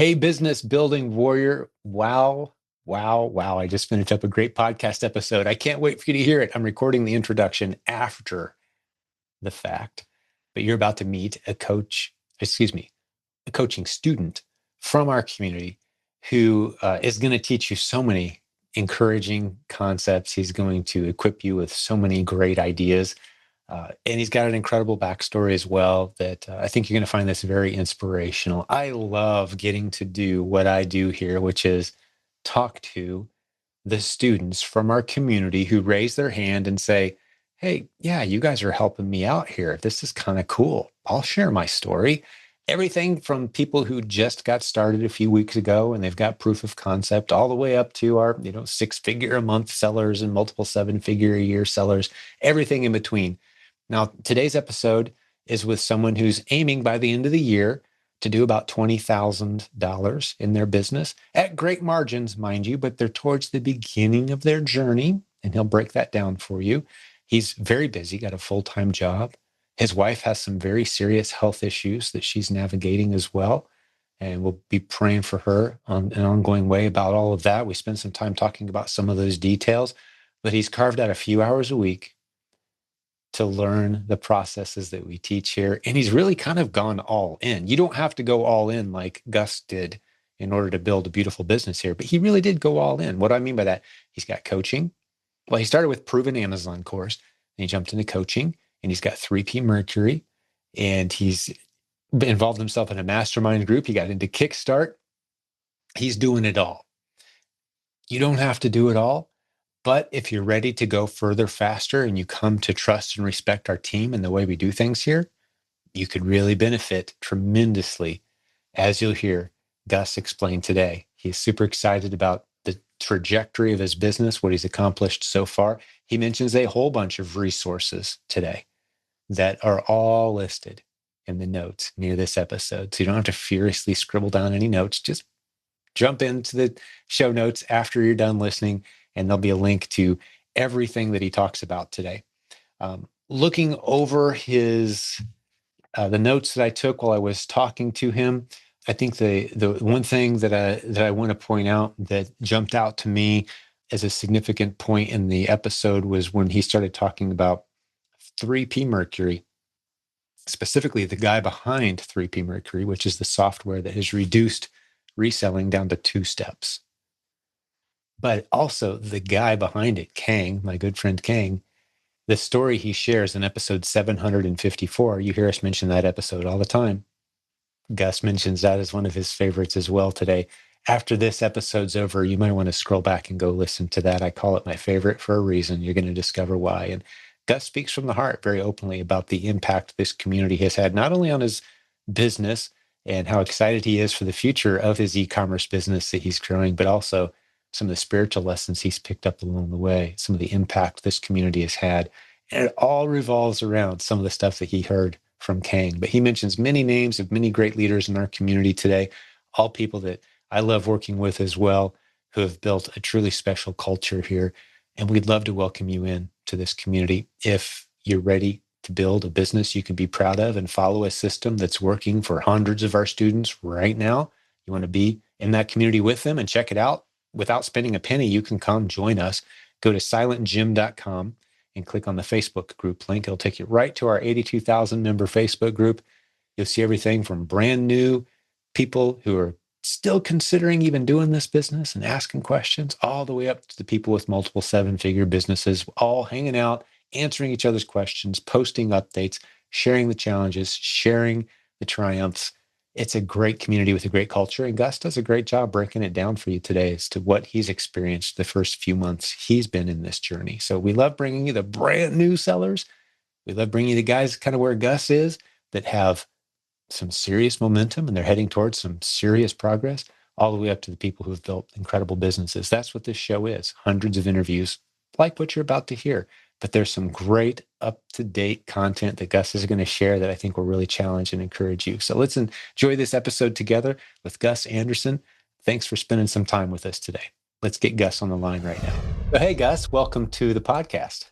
Hey, business building warrior. Wow, wow, wow. I just finished up a great podcast episode. I can't wait for you to hear it. I'm recording the introduction after the fact, but you're about to meet a coaching student from our community who is going to teach you so many encouraging concepts. He's going to equip you with so many great ideas. And he's got an incredible backstory as well that I think you're going to find this very inspirational. I love getting to do what I do here, which is talk to the students from our community who raise their hand and say, hey, yeah, you guys are helping me out here. This is kind of cool. I'll share my story. Everything from people who just got started a few weeks ago and they've got proof of concept all the way up to our, 6-figure a month sellers and multiple 7-figure a year sellers, everything in between. Now, today's episode is with someone who's aiming by the end of the year to do about $20,000 in their business at great margins, mind you, but they're towards the beginning of their journey, and he'll break that down for you. He's very busy, got a full-time job. His wife has some very serious health issues that she's navigating as well, and we'll be praying for her on an ongoing way about all of that. We spent some time talking about some of those details, but he's carved out a few hours a week to learn the processes that we teach here. And he's really kind of gone all in. You don't have to go all in like Gus did in order to build a beautiful business here, but he really did go all in. What do I mean by that? He's got coaching. Well, he started with Proven Amazon course, and he jumped into coaching, and he's got 3P Mercury, and he's involved himself in a mastermind group. He got into Kickstart. He's doing it all. You don't have to do it all. But if you're ready to go further faster and you come to trust and respect our team and the way we do things here, you could really benefit tremendously, as you'll hear Gus explain today. He's super excited about the trajectory of his business, what he's accomplished so far. He mentions a whole bunch of resources today that are all listed in the notes near this episode. So you don't have to furiously scribble down any notes. Just jump into the show notes after you're done listening, and there'll be a link to everything that he talks about today. Looking over the notes that I took while I was talking to him, I think the one thing that I want to point out that jumped out to me as a significant point in the episode was when he started talking about 3P Mercury, specifically the guy behind 3P Mercury, which is the software that has reduced reselling down to 2 steps. But also the guy behind it, Khang, my good friend Khang, the story he shares in episode 754, you hear us mention that episode all the time. Gus mentions that as one of his favorites as well today. After this episode's over, you might want to scroll back and go listen to that. I call it my favorite for a reason. You're going to discover why. And Gus speaks from the heart very openly about the impact this community has had, not only on his business and how excited he is for the future of his e-commerce business that he's growing, but also some of the spiritual lessons he's picked up along the way, some of the impact this community has had. And it all revolves around some of the stuff that he heard from Khang. But he mentions many names of many great leaders in our community today, all people that I love working with as well, who have built a truly special culture here. And we'd love to welcome you in to this community. If you're ready to build a business you can be proud of and follow a system that's working for hundreds of our students right now, you want to be in that community with them and check it out without spending a penny, you can come join us. Go to silentjimdotcom and click on the Facebook group link. It'll take you right to our 82,000 member Facebook group. You'll see everything from brand new people who are still considering even doing this business and asking questions, all the way up to the people with multiple 7-figure businesses, all hanging out, answering each other's questions, posting updates, sharing the challenges, sharing the triumphs. It's a great community with a great culture, and Gus does a great job breaking it down for you today as to what he's experienced the first few months he's been in this journey. So we love bringing you the brand new sellers. We love bringing you the guys kind of where Gus is that have some serious momentum and they're heading towards some serious progress, all the way up to the people who have built incredible businesses. That's what this show is. Hundreds of interviews like what you're about to hear. But there's some great up-to-date content that Gus is going to share that I think will really challenge and encourage you. So let's enjoy this episode together with Gus Anderson. Thanks for spending some time with us today. Let's get Gus on the line right now. So, hey, Gus, welcome to the podcast.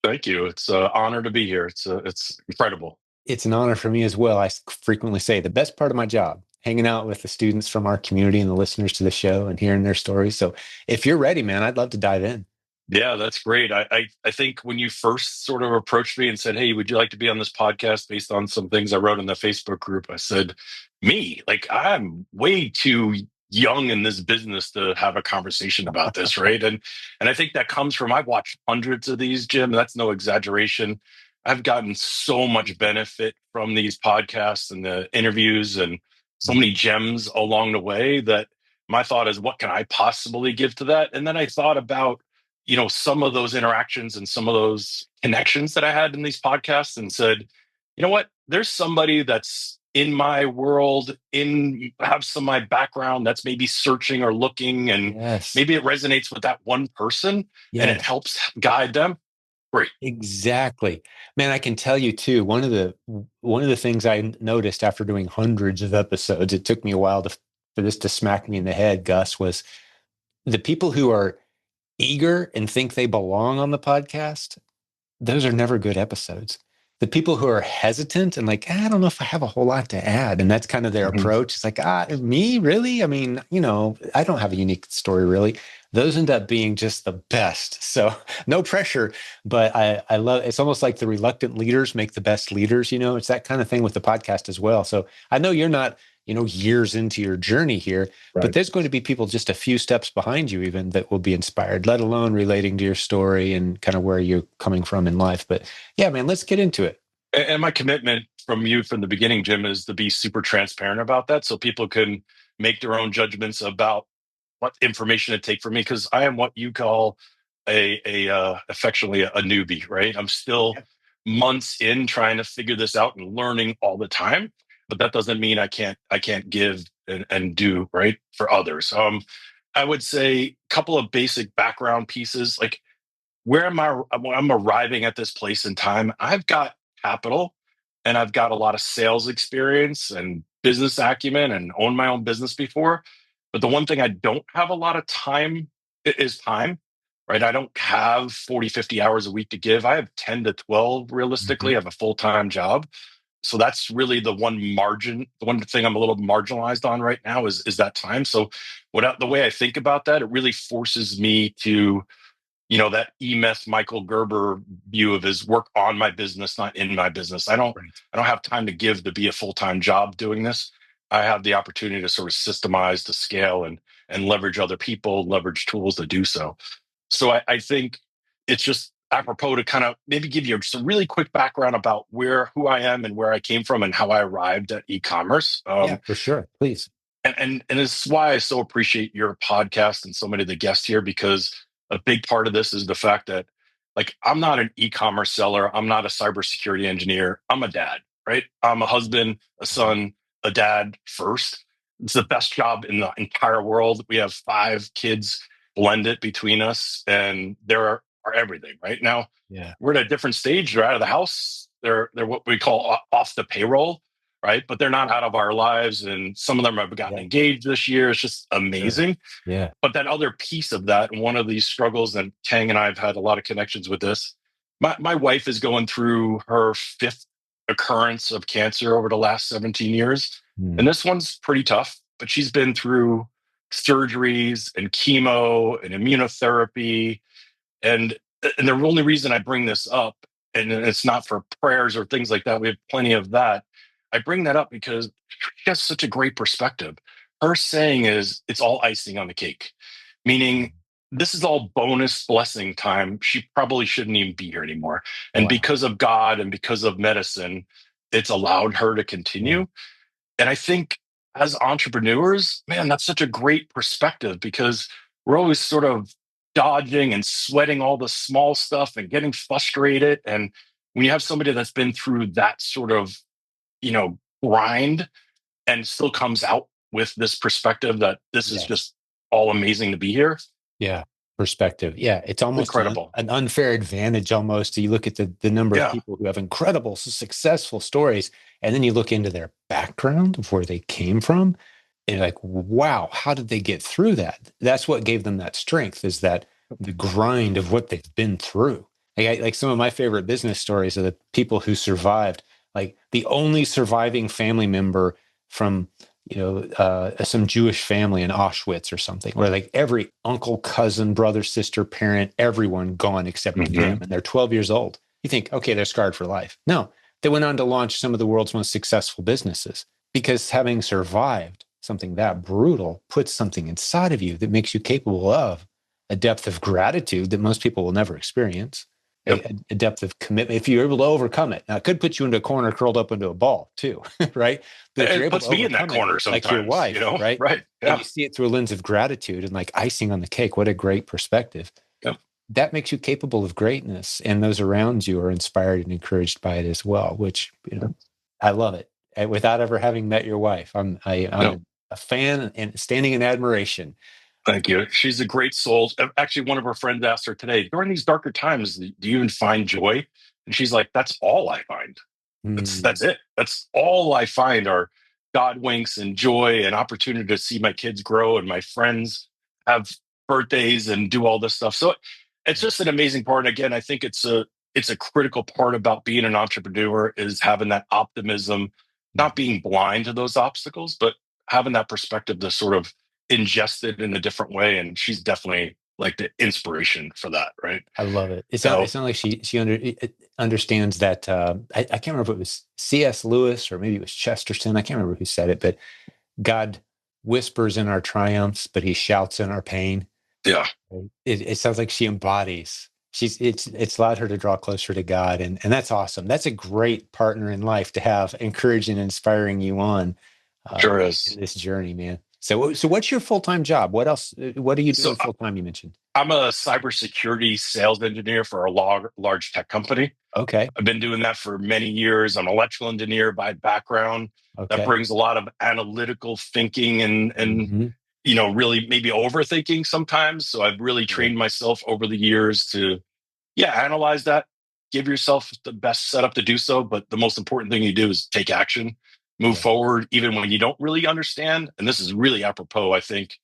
Thank you. It's an honor to be here. It's incredible. It's an honor for me as well. I frequently say the best part of my job hanging out with the students from our community and the listeners to the show and hearing their stories. So if you're ready, man, I'd love to dive in. Yeah, that's great. I think when you first sort of approached me and said, "Hey, would you like to be on this podcast?" based on some things I wrote in the Facebook group, I said, "Me? Like I'm way too young in this business to have a conversation about this, right?" And I think that comes from I've watched hundreds of these, Jim. That's no exaggeration. I've gotten so much benefit from these podcasts and the interviews and so many gems along the way that my thought is, what can I possibly give to that? And then I thought about some of those interactions and some of those connections that I had in these podcasts and said, you know what? There's somebody that's in my world, in have some of my background that's maybe searching or looking, and Yes. maybe it resonates with that one person and it Yes. helps guide them. Great. Exactly. Man, I can tell you too, one of the things I noticed after doing hundreds of episodes, it took me a while for this to smack me in the head, Gus, was the people who are eager and think they belong on the podcast, those are never good episodes. The people who are hesitant and like, I don't know if I have a whole lot to add. And that's kind of their Mhm. approach. It's like, me, really? I mean, I don't have a unique story, really. Those end up being just the best. So no pressure, but I love it's almost like the reluctant leaders make the best leaders. It's that kind of thing with the podcast as well. So I know you're not, years into your journey here, but Right. there's going to be people just a few steps behind you, even that will be inspired, let alone relating to your story and kind of where you're coming from in life. But yeah, man, let's get into it. And my commitment from you from the beginning, Jim, is to be super transparent about that so people can make their own judgments about what information to take from me, because I am what you call a affectionately a newbie, right? I'm still Yeah. months in trying to figure this out and learning all the time, but that doesn't mean I can't give and do right for others. I would say a couple of basic background pieces, like where am I when I'm arriving at this place in time. I've got capital and I've got a lot of sales experience and business acumen and owned my own business before. But the one thing I don't have a lot of time is time, right? I don't have 40, 50 hours a week to give. I have 10 to 12 realistically. Mhm. I have a full-time job. So that's really the one thing I'm a little marginalized on right now is that time. So the way I think about that, it really forces me to that E-Myth Michael Gerber view of his work on my business, not in my business. Right. I don't have time to give to be a full-time job doing this. I have the opportunity to sort of systemize, to scale, and leverage other people, leverage tools to do so. So I think it's just apropos to kind of maybe give you just a really quick background about who I am and where I came from and how I arrived at e-commerce. Yeah, for sure. Please. And it's why I so appreciate your podcast and so many of the guests here, because a big part of this is the fact that, like, I'm not an e-commerce seller, I'm not a cybersecurity engineer, I'm a dad, right? I'm a husband, a Mhm. son, a dad first. It's the best job in the entire world. We have 5 kids blended between us, and are everything right now. Yeah. We're at a different stage. They're out of the house. They're what we call off the payroll, right? But they're not out of our lives. And some of them have gotten Yeah. engaged this year. It's just Sure. amazing. Yeah. But that other piece of that, and one of these struggles, and Khang and I have had a lot of connections with this. My wife is going through her 5th occurrence of cancer over the last 17 years. Mm. And this one's pretty tough, but she's been through surgeries and chemo and immunotherapy, and and the only reason I bring this up, and it's not for prayers or things like that, we have plenty of that. I bring that up because she has such a great perspective. Her saying is it's all icing on the cake, meaning this is all bonus blessing time. She probably shouldn't even be here anymore. And Wow. because of God and because of medicine, it's allowed her to Yeah. continue. And I think as entrepreneurs, man, that's such a great perspective, because we're always sort of dodging and sweating all the small stuff and getting frustrated. And when you have somebody that's been through that sort of, grind and still comes out with this perspective that this is Yes. just all amazing to be here, Yeah. Perspective. Yeah. It's almost incredible. an unfair advantage almost. You look at the number of Yeah. people who have incredible, successful stories, and then you look into their background of where they came from, and you're like, wow, how did they get through that? That's what gave them that strength, is that the grind of what they've been through. Like some of my favorite business stories are the people who survived, like the only surviving family member from some Jewish family in Auschwitz or something, where like every uncle, cousin, brother, sister, parent, everyone gone except Mhm. them, and they're 12 years old. You think, okay, they're scarred for life. No, they went on to launch some of the world's most successful businesses because having survived something that brutal puts something inside of you that makes you capable of a depth of gratitude that most people will never experience, Yep. a depth of commitment. If you're able to overcome it, now it could put you into a corner curled up into a ball too, right? But if you're It able to puts me in that overcome it, corner like your sometimes, wife, right? right? And Yeah. you see it through a lens of gratitude and like icing on the cake, what a great perspective. Yep. That makes you capable of greatness. And those around you are inspired and encouraged by it as well, which, I love it. And without ever having met your wife, Yep. I'm a fan and standing in admiration. Thank you. She's a great soul. Actually, one of her friends asked her today, during these darker times, do you even find joy? And she's like, that's all I find. That's Mm, it. That's all I find are God winks and joy and opportunity to see my kids grow and my friends have birthdays and do all this stuff. So it's just an amazing part. And again, I think it's a critical part about being an entrepreneur is having that optimism, not being blind to those obstacles, but having that perspective to sort of ingest it in a different way. And she's definitely like the inspiration for that, right? I love it. So It's not like she understands that. I can't remember if it was C.S. Lewis or maybe it was Chesterton. I can't remember who said it, but God whispers in our triumphs, but He shouts in our pain. yeah, Right? It sounds like she embodies. It's allowed her to draw closer to God, and that's awesome. That's a great partner in life to have, encouraging and inspiring you on sure in is. this journey, man. So what's your full time job? What else? What are you So doing full time? You mentioned. I'm a cybersecurity sales engineer for a large tech company. Okay. I've been doing that for many years. I'm an electrical engineer by background. That Okay. brings a lot of analytical thinking and Hmm. really maybe overthinking sometimes. So I've really Sure. trained myself over the years to analyze that, give yourself the best setup to do so. But the most important thing you do is take action, move Yeah. forward, even when you don't really understand. And this is really apropos, I think,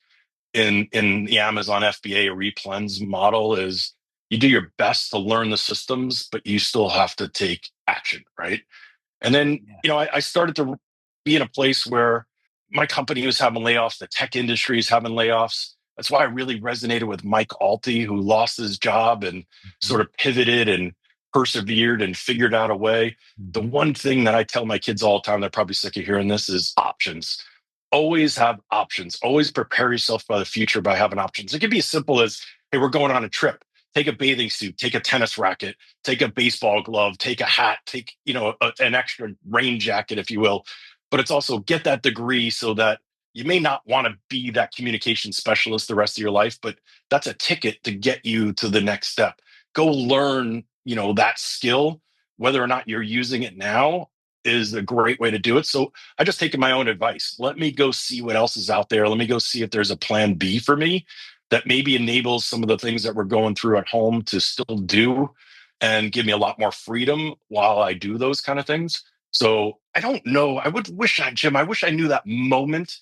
in the Amazon FBA replens model is you do your best to learn the systems, but you still have to take action, right? And then, Yeah. I started to be in a place where my company was having layoffs, the tech industry is having layoffs. That's why I really resonated with Mike Alty, who lost his job and Hmm. sort of pivoted and persevered and figured out a way. The Hmm. one thing that I tell my kids all the time, they're probably sick of hearing this, is options. Always have options. Always prepare yourself for the future by having options. It could be as simple as, hey, we're going on a trip. Take a bathing suit, take a tennis racket, take a baseball glove, take a hat, take, an extra rain jacket, if you will. But it's also get that degree so that you may not want to be that communication specialist the rest of your life, but that's a ticket to get you to the next step. Go learn, that skill, whether or not you're using it now is a great way to do it. So I just taken my own advice. Let me go see what else is out there. Let me go see if there's a plan B for me that maybe enables some of the things that we're going through at home to still do and give me a lot more freedom while I do those kind of things. So I don't know. Jim, I wish I knew that moment,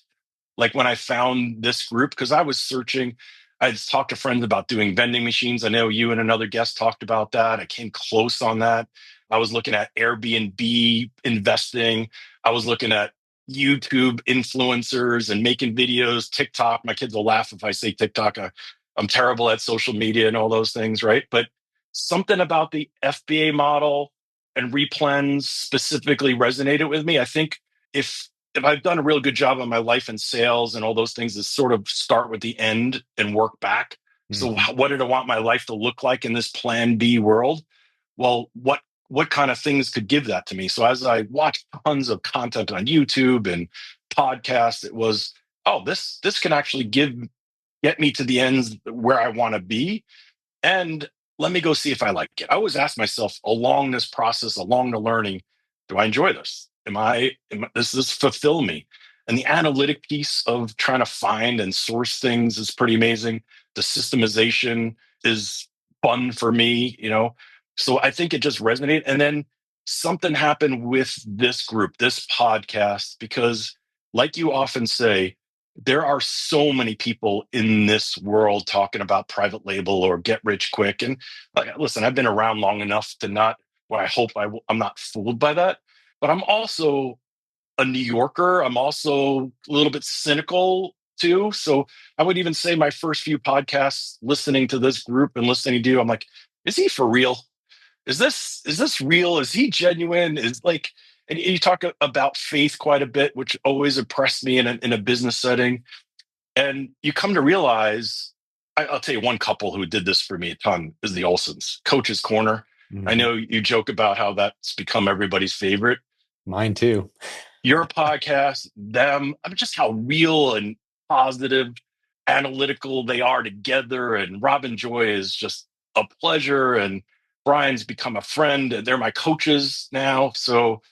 like when I found this group, because I was searching. I talked to friends about doing vending machines. I know you and another guest talked about that. I came close on that. I was looking at Airbnb investing. I was looking at YouTube influencers and making videos, TikTok. My kids will laugh if I say TikTok. I'm terrible at social media and all those things, right? But something about the FBA model and replens specifically resonated with me. I think if I've done a real good job on my life and sales and all those things, is sort of start with the end and work back. So Hmm. what did I want my life to look like in this plan B world? Well, what kind of things could give that to me? So as I watched tons of content on YouTube and podcasts, it was, oh, this can actually get me to the ends where I want to be, and let me go see if I like it. I always ask myself along this process, along the learning, do I enjoy this? Does this fulfill me? And the analytic piece of trying to find and source things is pretty amazing. The systemization is fun for me. So I think it just resonated. And then something happened with this group, this podcast, because like you often say, there are so many people in this world talking about private label or get rich quick. And like, listen, I've been around long enough to not, well, I hope I'm not fooled by that. But I'm also a New Yorker. I'm also a little bit cynical too. So I would even say my first few podcasts, listening to this group and listening to you, I'm like, is he for real? Is this real? Is he genuine? Is like, and you talk about faith quite a bit, which always impressed me in a business setting. And you come to realize, I'll tell you one couple who did this for me a ton is the Olsons, Coach's Corner. I Mhm. know you joke about how that's become everybody's favorite. Mine too. Your podcast, them, I mean, just how real and positive, analytical they are together. And Robin Joy is just a pleasure. And Brian's become a friend. And they're my coaches now. So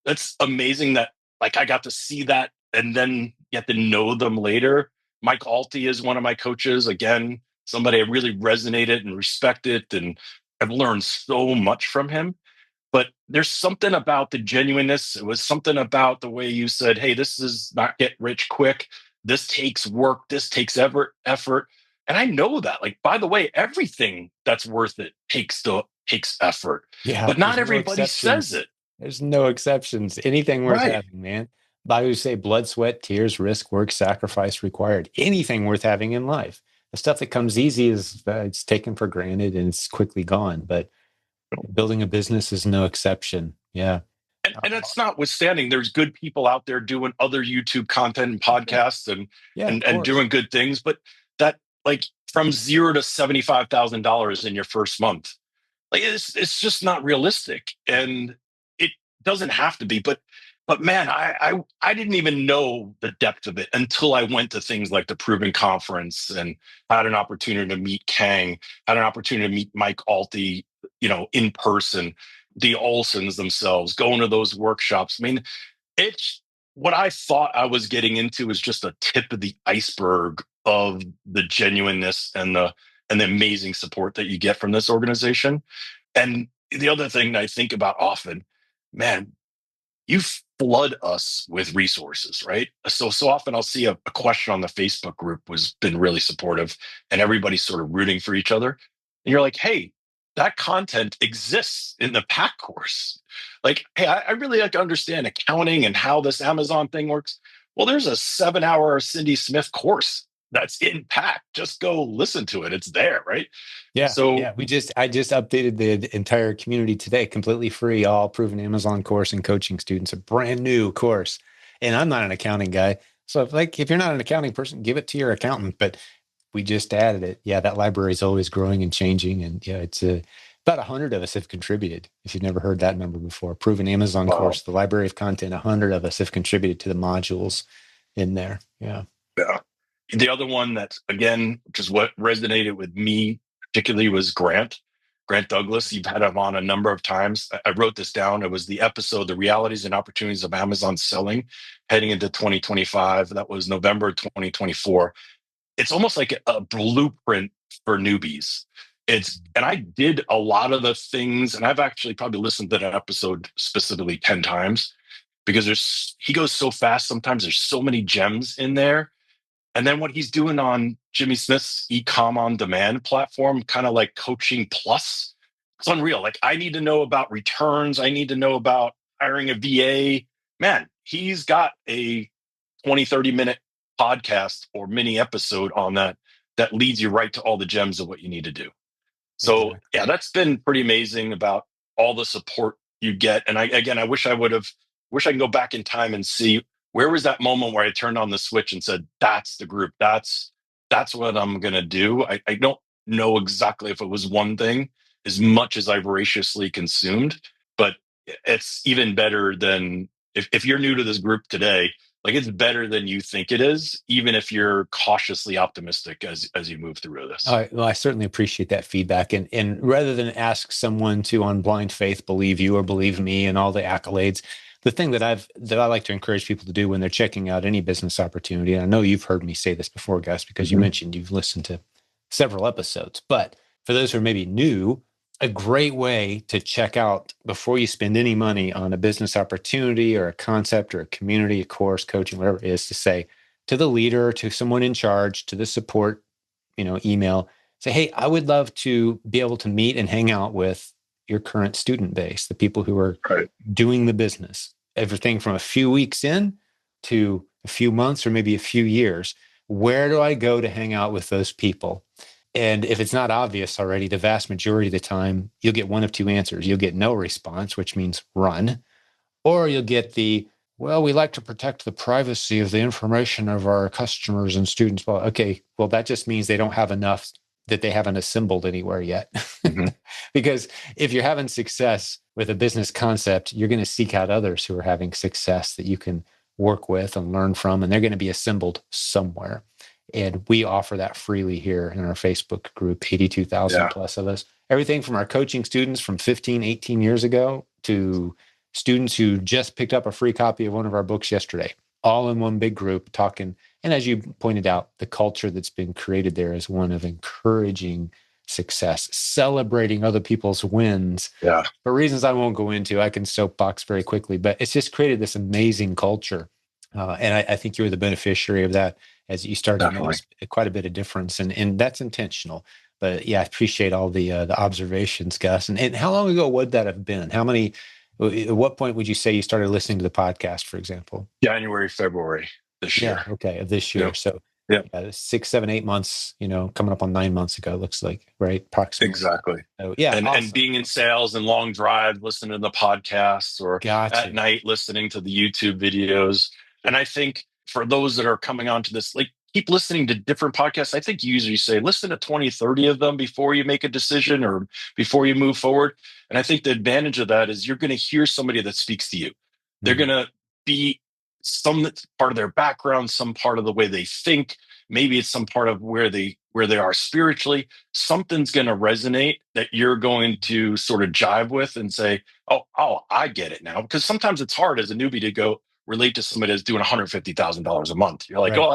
that's amazing that like I got to see that and then get to know them later. Mike Alty is one of my coaches. Again, somebody I really resonated and respected. And I've learned so much from him. But there's something about the genuineness. It was something about the way you said, hey, this is not get rich quick. This takes work. This takes effort. And I know that. Like, by the way, everything that's worth it takes effort. Yeah, But not there's no everybody says exceptions. it. There's no exceptions. Anything worth Right. having, man. Bible say blood, sweat, tears, risk, work, sacrifice required. Anything worth having in life. The stuff that comes easy is it's taken for granted and it's quickly gone. But building a business is no exception. Yeah. And it's notwithstanding, there's good people out there doing other YouTube content and Yeah. podcasts and Yeah, of and course. doing good things. But that like from zero to $75,000 in your first month, like it's just not realistic, and it doesn't have to be. But man, I didn't even know the depth of it until I went to things like the Proven Conference and had an opportunity to meet Khang, had an opportunity to meet Mike Alty, in person, the Olsons themselves, going to those workshops. I mean, it's what I thought I was getting into is just a tip of the iceberg of the genuineness and the amazing support that you get from this organization. And the other thing that I think about often, man, you flood us with resources, right? So often I'll see a question on the Facebook group was been really supportive and everybody's sort of rooting for each other. And you're like, hey, that content exists in the pack course. Like, hey, I really like to understand accounting and how this Amazon thing works. Well, there's a 7-hour Cindy Smith course that's in pack. Just go listen to it. It's there, right? Yeah, So yeah. I just updated the entire community today, completely free, all proven Amazon course and coaching students, a brand new course. And I'm not an accounting guy. So if you're not an accounting person, give it to your accountant. But we just added it. Yeah, that library is always growing and changing. And yeah, it's about 100 of us have contributed. If you've never heard that number before, proven Amazon course, the library of content, 100 of us have contributed to the modules in there. Yeah. yeah. The other one that, again, which is what resonated with me particularly, was Grant Douglas. You've had him on a number of times. I wrote this down. It was the episode, The Realities and Opportunities of Amazon Selling Heading into 2025. That was November 2024. It's almost like a blueprint for newbies. And I did a lot of the things, and I've actually probably listened to that episode specifically 10 times because he goes so fast. Sometimes there's so many gems in there, and then what he's doing on Jimmy Smith's e-com on demand platform, kind of like coaching plus, it's unreal. Like I need to know about returns. I need to know about hiring a VA. Man, he's got a 20, 30-minute podcast or mini episode on that leads you right to all the gems of what you need to do. So Exactly. yeah, that's been pretty amazing about all the support you get. And I wish I can go back in time and see where was that moment where I turned on the switch and said, that's the group. That's what I'm gonna do. I don't know exactly if it was one thing as much as I voraciously consumed, but it's even better than if you're new to this group today, like it's better than you think it is, even if you're cautiously optimistic as you move through this. Well, I certainly appreciate that feedback. And rather than ask someone to, on blind faith, believe you or believe me and all the accolades, the thing that I like to encourage people to do when they're checking out any business opportunity, and I know you've heard me say this before, Gus, because you Mhm. mentioned you've listened to several episodes. But for those who are maybe new, a great way to check out before you spend any money on a business opportunity or a concept or a community, a course, coaching, whatever it is, to say to the leader, to someone in charge, to the support email, say, hey, I would love to be able to meet and hang out with your current student base, the people who are Right. doing the business. everything from a few weeks in to a few months or maybe a few years. Where do I go to hang out with those people? And if it's not obvious already, the vast majority of the time, you'll get one of two answers. You'll get no response, which means run, or you'll get the, well, we like to protect the privacy of the information of our customers and students. Well, okay, well, that just means they don't have enough that they haven't assembled anywhere yet. Mhm. Because if you're having success with a business concept, you're going to seek out others who are having success that you can work with and learn from, and they're going to be assembled somewhere. And we offer that freely here in our Facebook group, 82,000 Yeah. plus of us. Everything from our coaching students from 15, 18 years ago to students who just picked up a free copy of one of our books yesterday, all in one big group talking. And as you pointed out, the culture that's been created there is one of encouraging success, celebrating other people's wins Yeah. for reasons I won't go into. I can soapbox very quickly, but it's just created this amazing culture. And I think you were the beneficiary of that as you started to Definitely. notice quite a bit of difference. And that's intentional. But yeah, I appreciate all the observations, Gus. And how long ago would that have been? At what point would you say you started listening to the podcast, for example? January, February this Yeah, year. okay, of this year. Yep. So Yep. yeah, 6, 7, 8 months, coming up on 9 months ago, it looks like, right? Approximately. Exactly. So yeah, And awesome. being in sales and long drive, listening to the podcasts, or at Gotcha. night listening to the YouTube videos. And I think for those that are coming onto this, like, keep listening to different podcasts. I think you usually say listen to 20, 30 of them before you make a decision or before you move forward. And I think the advantage of that is you're going to hear somebody that speaks to you. They're going Mhm. to be some that's part of their background, some part of the way they think. Maybe it's some part of where they are spiritually. Something's going to resonate that you're going to sort of jive with and say, oh, I get it now. Because sometimes it's hard as a newbie to go relate to somebody that's doing $150,000 a month. You're like, Right. oh,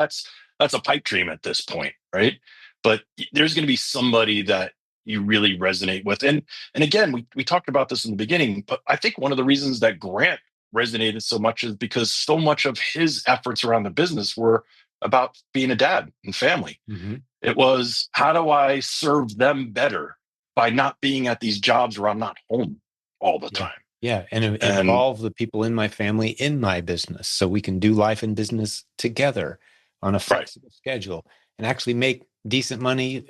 that's a pipe dream at this point, right? But there's going to be somebody that you really resonate with. And again, we talked about this in the beginning, but I think one of the reasons that Grant resonated so much is because so much of his efforts around the business were about being a dad and family. Hmm. It was, how do I serve them better by not being at these jobs where I'm not home all the Yeah. time? Yeah. And And involve the people in my family in my business so we can do life and business together on a right, flexible schedule and actually make decent money,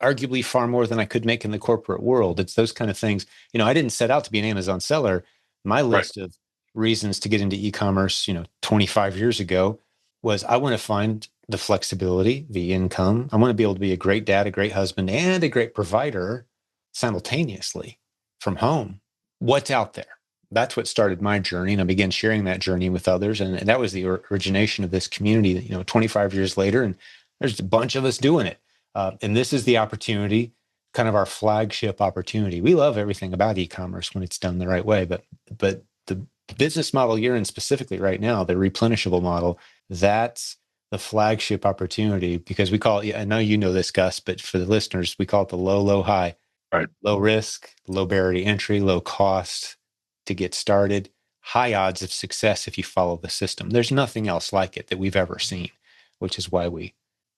arguably far more than I could make in the corporate world. It's those kind of things. I didn't set out to be an Amazon seller. My right, list of reasons to get into e-commerce, 25 years ago was I want to find the flexibility, the income. I want to be able to be a great dad, a great husband, and a great provider simultaneously from home. What's out there? That's what started my journey, and I began sharing that journey with others, and that was the origination of this community. 25 years later, and there's a bunch of us doing it, and this is the opportunity, kind of our flagship opportunity. We love everything about e-commerce when it's done the right way, but the business model you're in specifically right now, the replenishable model, that's the flagship opportunity because we call it. I know you know this, Gus, but for the listeners, we call it the low, low, high. right. Low risk, low barrier to entry, low cost to get started, high odds of success if you follow the system. There's nothing else like it that we've ever seen, which is why we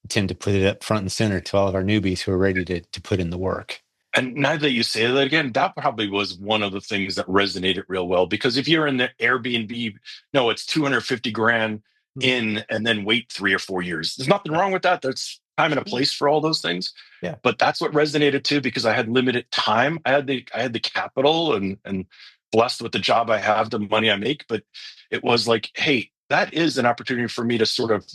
tend to put it up front and center to all of our newbies who are ready to put in the work. And now that you say that again, that probably was one of the things that resonated real well. Because if you're in the Airbnb, no, it's 250 grand Mhm. in and then wait 3 or 4 years. There's nothing Yeah. wrong with that. There's time and a place for all those things. Yeah. But that's what resonated too, because I had limited time. I had the capital and blessed with the job I have, the money I make. But it was like, hey, that is an opportunity for me to sort of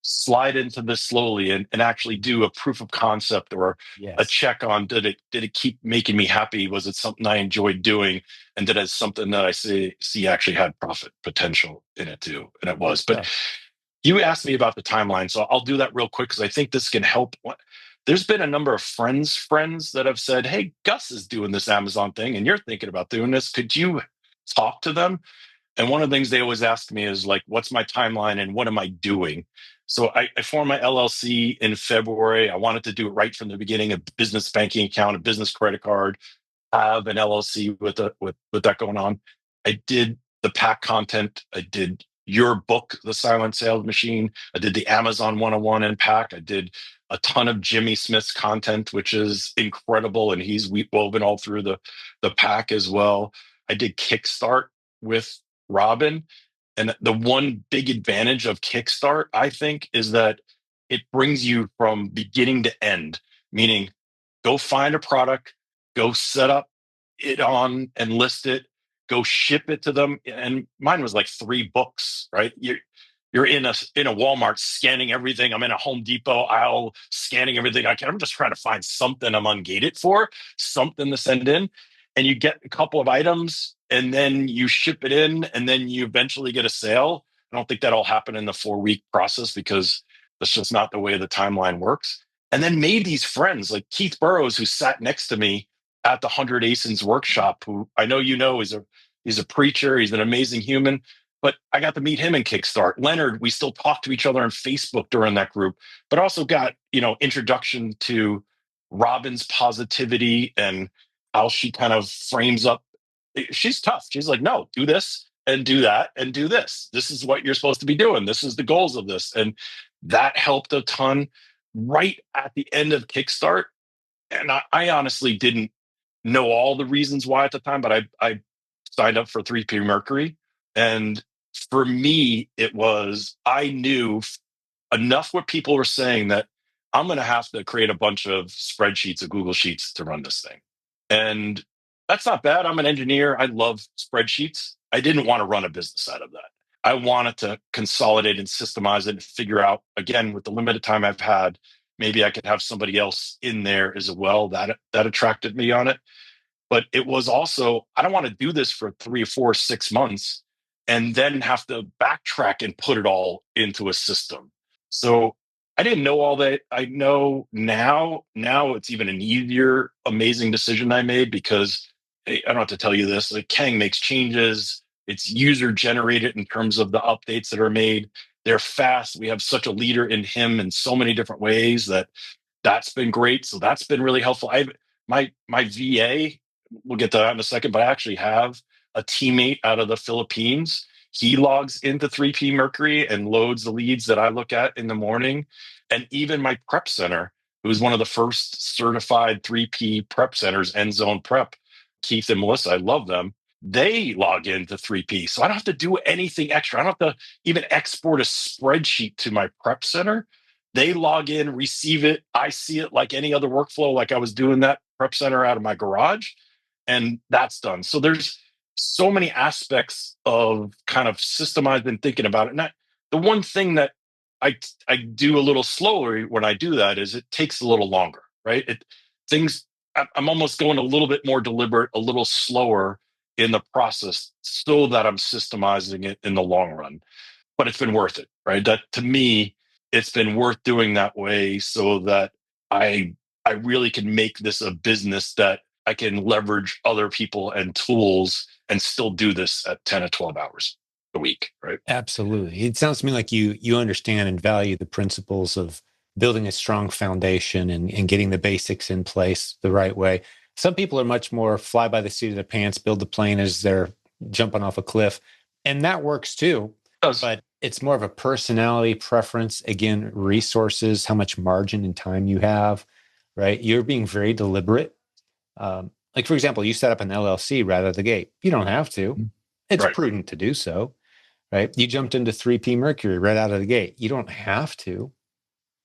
slide into this slowly and actually do a proof of concept or a Yes. check on, did it keep making me happy? Was it something I enjoyed doing? And did it something that I see actually had profit potential in it too? And it Good was. But stuff. you asked me about the timeline, so I'll do that real quick because I think this can help. There's been a number of friends that have said, hey, Gus is doing this Amazon thing and you're thinking about doing this. Could you talk to them? And one of the things they always ask me is like, what's my timeline and what am I doing? So I formed my LLC in February. I wanted to do it right from the beginning, a business banking account, a business credit card, have an LLC with that going on. I did the pack content. I did your book, The Silent Sales Machine. I did the Amazon 101 in pack. I did a ton of Jimmy Smith's content, which is incredible. And he's woven all through the pack as well. I did Kickstart with Robin. And the one big advantage of Kickstart, I think, is that it brings you from beginning to end, meaning go find a product, go set up it on and list it, go ship it to them. And mine was like 3 books, right? You're in a Walmart scanning everything. I'm in a Home Depot aisle scanning everything I can. I'm just trying to find something I'm ungated for, something to send in. And you get a couple of items and then you ship it in and then you eventually get a sale. I don't think that'll happen in the 4-week process because that's just not the way the timeline works. And then made these friends like Keith Burrows, who sat next to me at the 100 ASINs workshop, who I know he's a preacher, he's an amazing human. But I got to meet him in Kickstart. Leonard, we still talk to each other on Facebook during that group, but also got, introduction to Robin's positivity and how she kind of frames up. She's tough. She's like, no, do this and do that and do this. This is what you're supposed to be doing. This is the goals of this. And that helped a ton right at the end of Kickstart. And I honestly didn't know all the reasons why at the time, but I signed up for 3P Mercury. And for me, it was, I knew enough what people were saying that I'm going to have to create a bunch of spreadsheets of Google Sheets to run this thing. And that's not bad. I'm an engineer. I love spreadsheets. I didn't want to run a business out of that. I wanted to consolidate and systemize it and figure out, again, with the limited time I've had, maybe I could have somebody else in there as well. That attracted me on it. But it was also, I don't want to do this for 3 or 4, 6 months and then have to backtrack and put it all into a system. So I didn't know all that. I know now. Now it's even an easier, amazing decision I made because I don't have to tell you this. Like Khang makes changes. It's user generated in terms of the updates that are made. They're fast. We have such a leader in him in so many different ways that's been great. So that's been really helpful. My VA, we'll get to that in a second, but I actually have a teammate out of the Philippines. He logs into 3P Mercury and loads the leads that I look at in the morning. And even my prep center, who's one of the first certified 3P prep centers, End Zone Prep, Keith and Melissa, I love them. They log into 3P. So I don't have to do anything extra. I don't have to even export a spreadsheet to my prep center. They log in, receive it. I see it like any other workflow, like I was doing that prep center out of my garage, and that's done. So there's so many aspects of kind of systemized and thinking about it. And the one thing that I do a little slower when I do that is it takes a little longer, right? I'm almost going a little bit more deliberate, a little slower in the process so that I'm systemizing it in the long run. But it's been worth it, right? That to me, it's been worth doing that way so that I I really can make this a business that I can leverage other people and tools and still do this at 10 or 12 hours a week, right? Absolutely. It sounds to me like you understand and value the principles of building a strong foundation and getting the basics in place the right way. Some people are much more fly by the seat of their pants, build the plane as they're jumping off a cliff. And that works too. Does But it's more of a personality preference. Again, resources, how much margin and time you have, right? You're being very deliberate. Like, for example, you set up an LLC right out of the gate. You don't have to. It's right, prudent to do so, right? You jumped into 3P Mercury right out of the gate. You don't have to,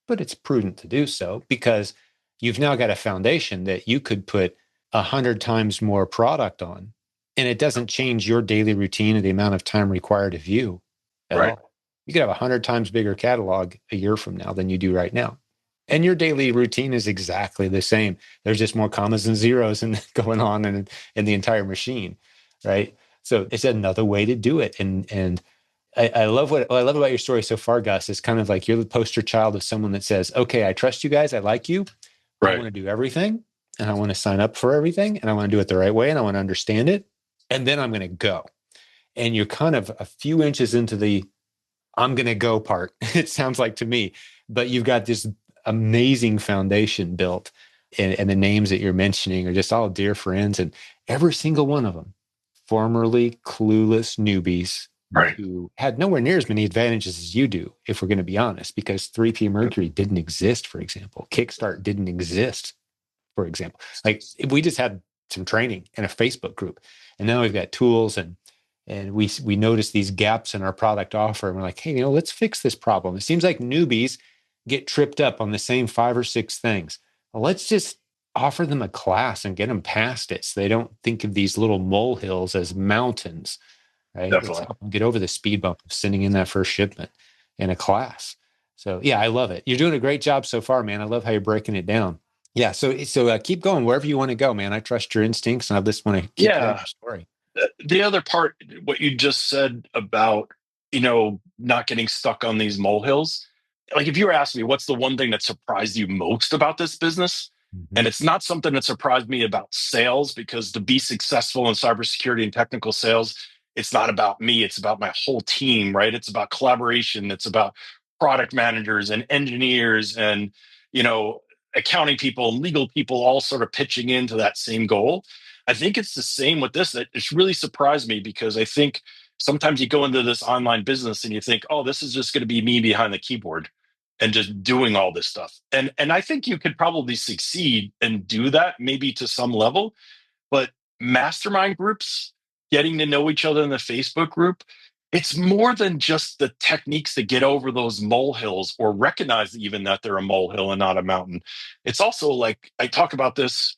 but it's prudent to do so because you've now got a foundation that you could put 100 times more product on. And it doesn't change your daily routine or the amount of time required of you at right, all. You could have 100 times bigger catalog a year from now than you do right now. And your daily routine is exactly the same. There's just more commas and zeros going on in the entire machine, right? So it's another way to do it. And I love what I love about your story so far, Gus. Is kind of like you're the poster child of someone that says, "Okay, I trust you guys. I like you. I right. want to do everything, and I want to sign up for everything, and I want to do it the right way, and I want to understand it, and then I'm going to go." And you're kind of a few inches into the "I'm going to go" part. It sounds like to me, but you've got this amazing foundation built, and the names that you're mentioning are just all dear friends, and every single one of them, formerly clueless newbies Right. who had nowhere near as many advantages as you do, if we're going to be honest, because 3P Mercury didn't exist, for example. Kickstart didn't exist, for example. Like we just had some training in a Facebook group, and now we've got tools and and we notice these gaps in our product offer, and we're like, hey, let's fix this problem. It seems like newbies get tripped up on the same 5 or 6 things. Well, let's just offer them a class and get them past it, so they don't think of these little molehills as mountains, right? Let's Definitely. help them get over the speed bump of sending in that first shipment in a class. So yeah, I love it. You're doing a great job so far, man. I love how you're breaking it down. Yeah, so keep going wherever you want to go, man. I trust your instincts, and I just want to keep hearing Yeah. your story. The other part, what you just said about, not getting stuck on these molehills. Like if you were asking me, what's the one thing that surprised you most about this business? Mm-hmm. And it's not something that surprised me about sales, because to be successful in cybersecurity and technical sales, it's not about me. It's about my whole team, right? It's about collaboration. It's about product managers and engineers and, you know, accounting people and legal people all sort of pitching into that same goal. I think it's the same with this. That it's really surprised me, because I think sometimes you go into this online business and you think, oh, this is just going to be me behind the keyboard and just doing all this stuff. And I think you could probably succeed and do that maybe to some level, but mastermind groups, getting to know each other in the Facebook group, it's more than just the techniques to get over those molehills or recognize even that they're a molehill and not a mountain. It's also like I talk about this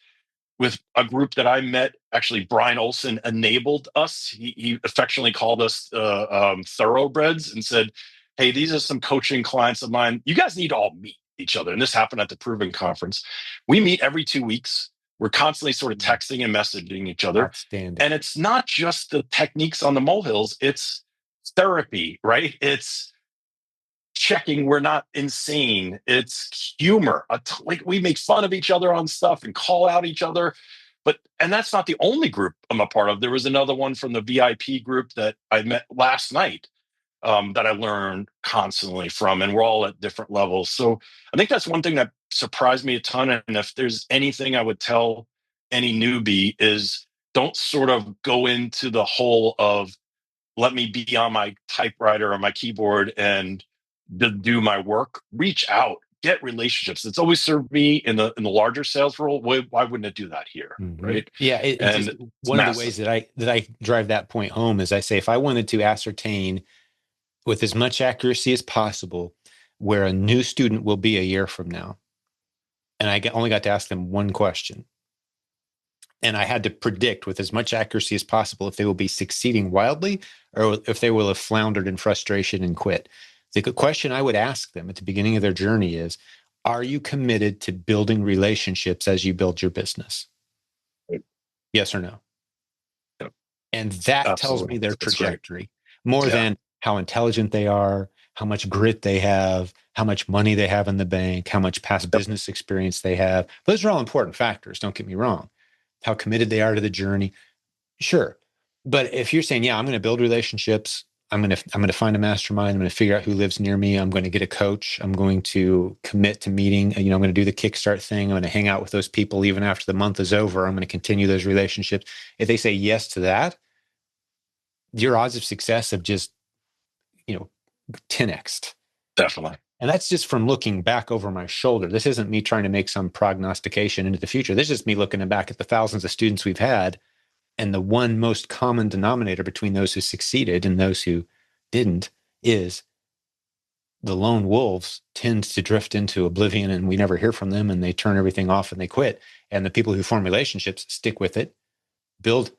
with a group that I met. Actually, Brian Olson enabled us. He affectionately called us thoroughbreds and said, hey, these are some coaching clients of mine. You guys need to all meet each other. And this happened at the Proven Conference. We meet every 2 weeks. We're constantly sort of texting and messaging each other. Outstanding. And it's not just the techniques on the molehills, it's therapy, right? It's checking we're not insane. It's humor. Like we make fun of each other on stuff and call out each other. And that's not the only group I'm a part of. There was another one from the VIP group that I met last night, that I learned constantly from, and we're all at different levels. So I think that's one thing that surprised me a ton. And if there's anything I would tell any newbie is, don't sort of go into the hole of, let me be on my typewriter or my keyboard and do my work. Reach out, get relationships. It's always served me in the larger sales role. Why wouldn't it do that here, Mm-hmm. right? Yeah, it just And it's one of the ways massive. that I drive that point home is I say if I wanted to ascertain with as much accuracy as possible where a new student will be a year from now, and only got to ask them one question, and I had to predict with as much accuracy as possible if they will be succeeding wildly or if they will have floundered in frustration and quit. The question I would ask them at the beginning of their journey is, are you committed to building relationships as you build your business? Yes or no? Yep, And that tells absolutely. me their That's great. trajectory more Yeah. than how intelligent they are, how much grit they have, how much money they have in the bank, how much past Yep. business experience they have. Those are all important factors. Don't get me wrong. How committed they are to the journey. Sure. But if you're saying, yeah, I'm going to build relationships, I'm going to find a mastermind, I'm going to figure out who lives near me, I'm going to get a coach, I'm going to commit to meeting, I'm going to do the Kickstart thing, I'm going to hang out with those people even after the month is over, I'm going to continue those relationships. If they say yes to that, your odds of success have just, 10x. Definitely. And that's just from looking back over my shoulder. This isn't me trying to make some prognostication into the future. This is just me looking back at the thousands of students we've had. And the one most common denominator between those who succeeded and those who didn't is the lone wolves tend to drift into oblivion and we never hear from them and they turn everything off and they quit. And the people who form relationships stick with it, build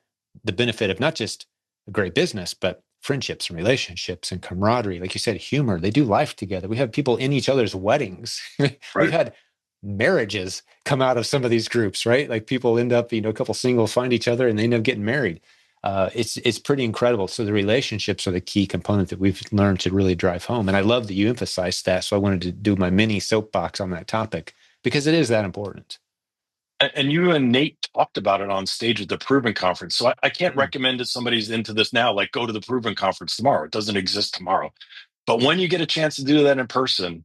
the benefit of not just a great business, but friendships and relationships and camaraderie. Like you said, humor. They do life together. We have people in each other's weddings. We've Right. had marriages come out of some of these groups, right? Like people end up, a couple singles find each other and they end up getting married. It's pretty incredible. So the relationships are the key component that we've learned to really drive home. And I love that you emphasized that. So I wanted to do my mini soapbox on that topic because it is that important. And you and Nate talked about it on stage at the Proven Conference. So I can't Mm. recommend if somebody's into this now, like go to the Proven Conference tomorrow. It doesn't exist tomorrow. But when you get a chance to do that in person,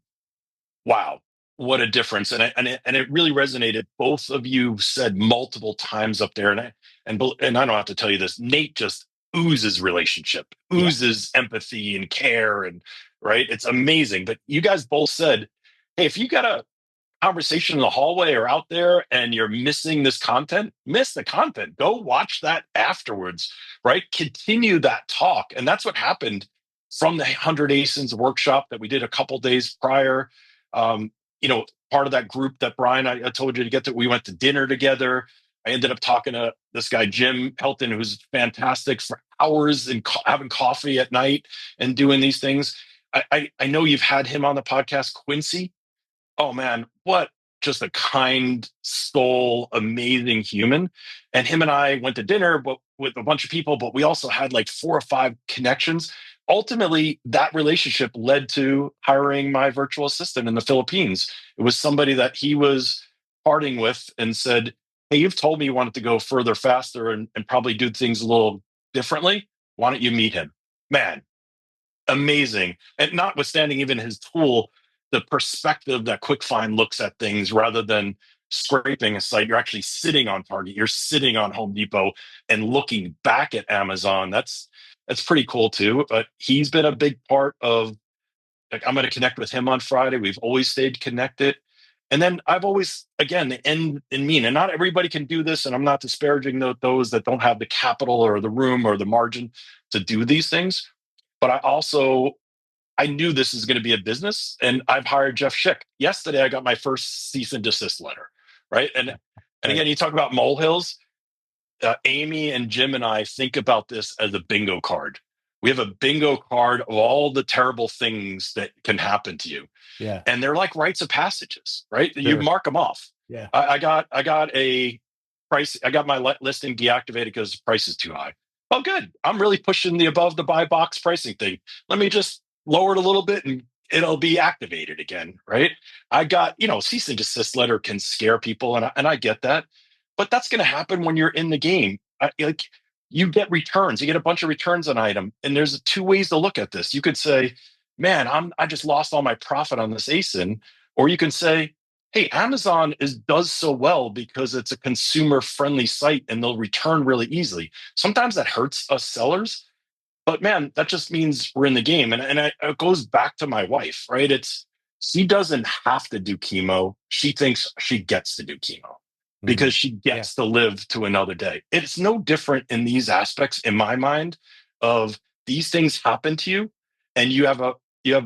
wow, what a difference. And it really resonated. Both of you said multiple times up there, and I don't have to tell you this, Nate just oozes relationship, Yeah. oozes empathy and care, and right. It's amazing. But you guys both said, hey, if you got a conversation in the hallway or out there and you're missing this content, miss the content. Go watch that afterwards, right? Continue that talk. And that's what happened from the 100 ASINs workshop that we did a couple days prior. Um, Part of that group that Brian, I told you to get to, we went to dinner together. I ended up talking to this guy, Jim Helton, who's fantastic, for hours and having coffee at night and doing these things. I know you've had him on the podcast, Quincy. Oh man, what just a kind soul, amazing human. And him and I went to dinner but with a bunch of people, but we also had like 4 or 5 connections. Ultimately, that relationship led to hiring my virtual assistant in the Philippines. It was somebody that he was parting with and said, hey, you've told me you wanted to go further, faster, and probably do things a little differently. Why don't you meet him? Man, amazing. And notwithstanding even his tool, the perspective that QuikFind looks at things rather than scraping a site, you're actually sitting on Target, you're sitting on Home Depot and looking back at Amazon. That's pretty cool too. But he's been a big part of, like, I'm going to connect with him on Friday. We've always stayed connected. And then I've always, again, the end in mean, and not everybody can do this. And I'm not disparaging those that don't have the capital or the room or the margin to do these things. But I knew this is going to be a business, and I've hired Jeff Schick. Yesterday, I got my first cease and desist letter, right? And again, you talk about molehills. Amy and Jim and I think about this as a bingo card. We have a bingo card of all the terrible things that can happen to you. Yeah. And they're like rites of passages, right? Sure. You mark them off. Yeah. I got a price. I got my listing deactivated because the price is too high. Oh, good. I'm really pushing the above the buy box pricing thing. Let me just lower it a little bit and it'll be activated again, right? I got, cease and desist letter can scare people, and I get that. But that's going to happen when you're in the game. Like, you get returns. You get a bunch of returns on item. And there's 2 ways to look at this. You could say, man, I just lost all my profit on this ASIN. Or you can say, hey, Amazon does so well because it's a consumer friendly site and they'll return really easily. Sometimes that hurts us sellers, but man, that just means we're in the game. And it goes back to my wife, right? She doesn't have to do chemo. She thinks she gets to do chemo because she gets to live to another day. It's no different in these aspects, in my mind, of these things happen to you, and you have a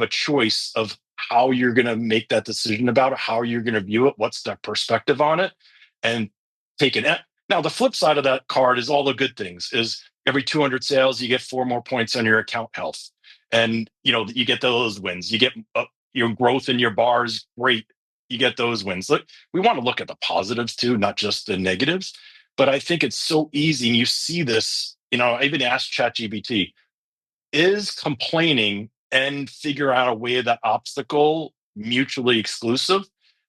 choice of how you're going to make that decision about it, how you're going to view it, what's the perspective on it, and take it. Now, the flip side of that card is all the good things. Is every 200 sales, you get 4 more points on your account health, and you get those wins. You get your growth in your bars, great. You get those wins. Look, we want to look at the positives too, not just the negatives. But I think it's so easy, and you see this. I even asked ChatGPT, is complaining and figure out a way that obstacle mutually exclusive?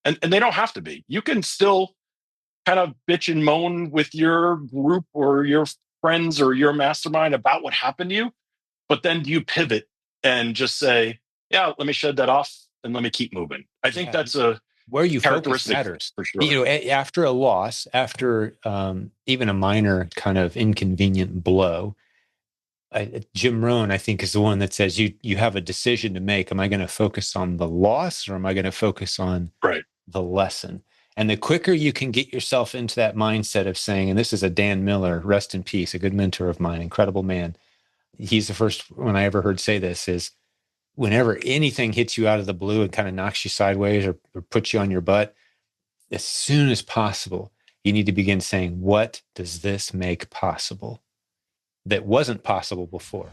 And they don't have to be. You can still kind of bitch and moan with your group or your friends or your mastermind about what happened to you, but then do you pivot and just say, yeah, let me shed that off and let me keep moving? I think that's a where you focus characteristic matters for sure. After a loss, after even a minor kind of inconvenient blow, Jim Rohn, I think, is the one that says you have a decision to make. Am I going to focus on the loss, or am I going to focus on the lesson? And the quicker you can get yourself into that mindset of saying, and this is a Dan Miller, rest in peace, a good mentor of mine, incredible man. He's the first one I ever heard say this, is whenever anything hits you out of the blue and kind of knocks you sideways or puts you on your butt, as soon as possible, you need to begin saying, what does this make possible that wasn't possible before?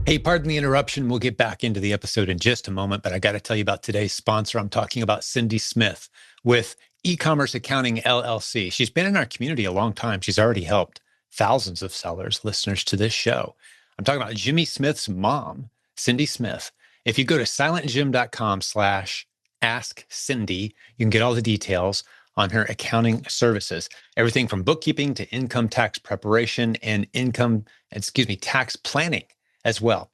Hey, pardon the interruption. We'll get back into the episode in just a moment, but I got to tell you about today's sponsor. I'm talking about Cindy Smith with eCommerce Accounting LLC. She's been in our community a long time. She's already helped thousands of sellers, listeners to this show. I'm talking about Jimmy Smith's mom, Cindy Smith. If you go to silentjim.com/ask Cindy, you can get all the details on her accounting services, everything from bookkeeping to income tax preparation and tax planning as well.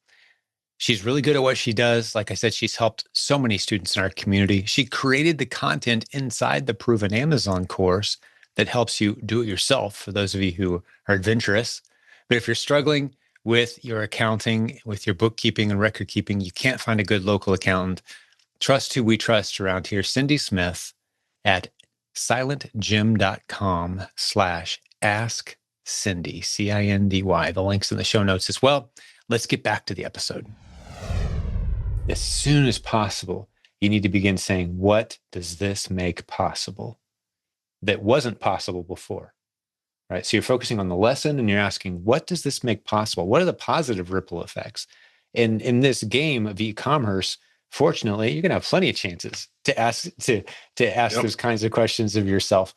She's really good at what she does. Like I said, she's helped so many students in our community. She created the content inside the Proven Amazon course that helps you do it yourself, for those of you who are adventurous. But if you're struggling with your accounting, with your bookkeeping and record keeping, you can't find a good local accountant, trust who we trust around here. Cindy Smith at silentjimdotcom/ask Cindy, CINDY. The link's in the show notes as well. Let's get back to the episode. As soon as possible, you need to begin saying, what does this make possible that wasn't possible before? Right? So you're focusing on the lesson and you're asking, what does this make possible? What are the positive ripple effects? And in this game of e-commerce, fortunately, you're going to have plenty of chances to ask those kinds of questions of yourself,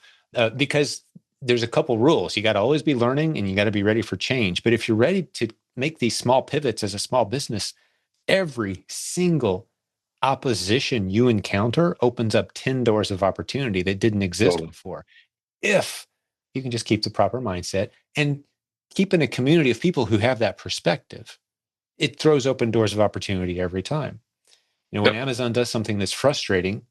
because there's a couple rules. You got to always be learning and you got to be ready for change. But if you're ready to make these small pivots as a small business, every single opposition you encounter opens up 10 doors of opportunity that didn't exist before. If you can just keep the proper mindset and keep in a community of people who have that perspective, it throws open doors of opportunity every time. When Amazon does something that's frustrating,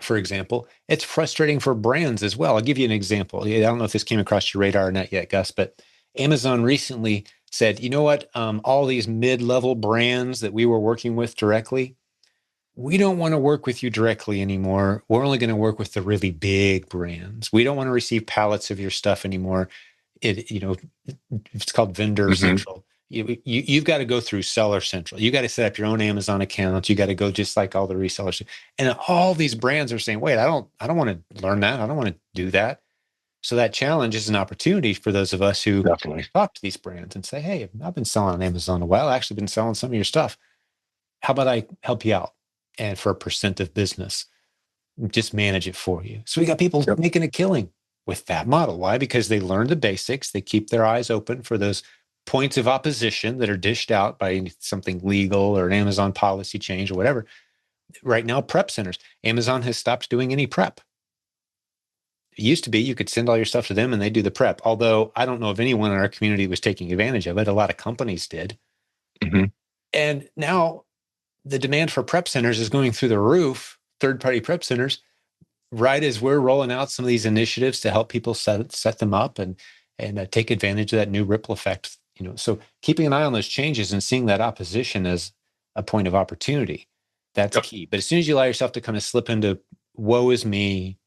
for example, it's frustrating for brands as well. I'll give you an example. I don't know if this came across your radar or not yet, Gus, but Amazon recently said, you know what, all these mid-level brands that we were working with directly, we don't want to work with you directly anymore. We're only going to work with the really big brands. We don't want to receive pallets of your stuff anymore. It's called Vendor Central. You've got to go through Seller Central. You got to set up your own Amazon account. You got to go just like all the resellers. And all these brands are saying, wait, I don't want to learn that. I don't want to do that. So that challenge is an opportunity for those of us who talk to these brands and say, hey, I've been selling on Amazon a while. I've actually been selling some of your stuff. How about I help you out? And for a percent of business, just manage it for you. So we got people making a killing with that model. Why? Because they learn the basics. They keep their eyes open for those points of opposition that are dished out by something legal or an Amazon policy change or whatever. Right now, prep centers. Amazon has stopped doing any prep. It used to be you could send all your stuff to them and they do the prep. Although I don't know if anyone in our community was taking advantage of it. A lot of companies did. And now the demand for prep centers is going through the roof, third-party prep centers, right as we're rolling out some of these initiatives to help people set them up and take advantage of that new ripple effect. So keeping an eye on those changes and seeing that opposition as a point of opportunity, that's key. But as soon as you allow yourself to kind of slip into, woe is me,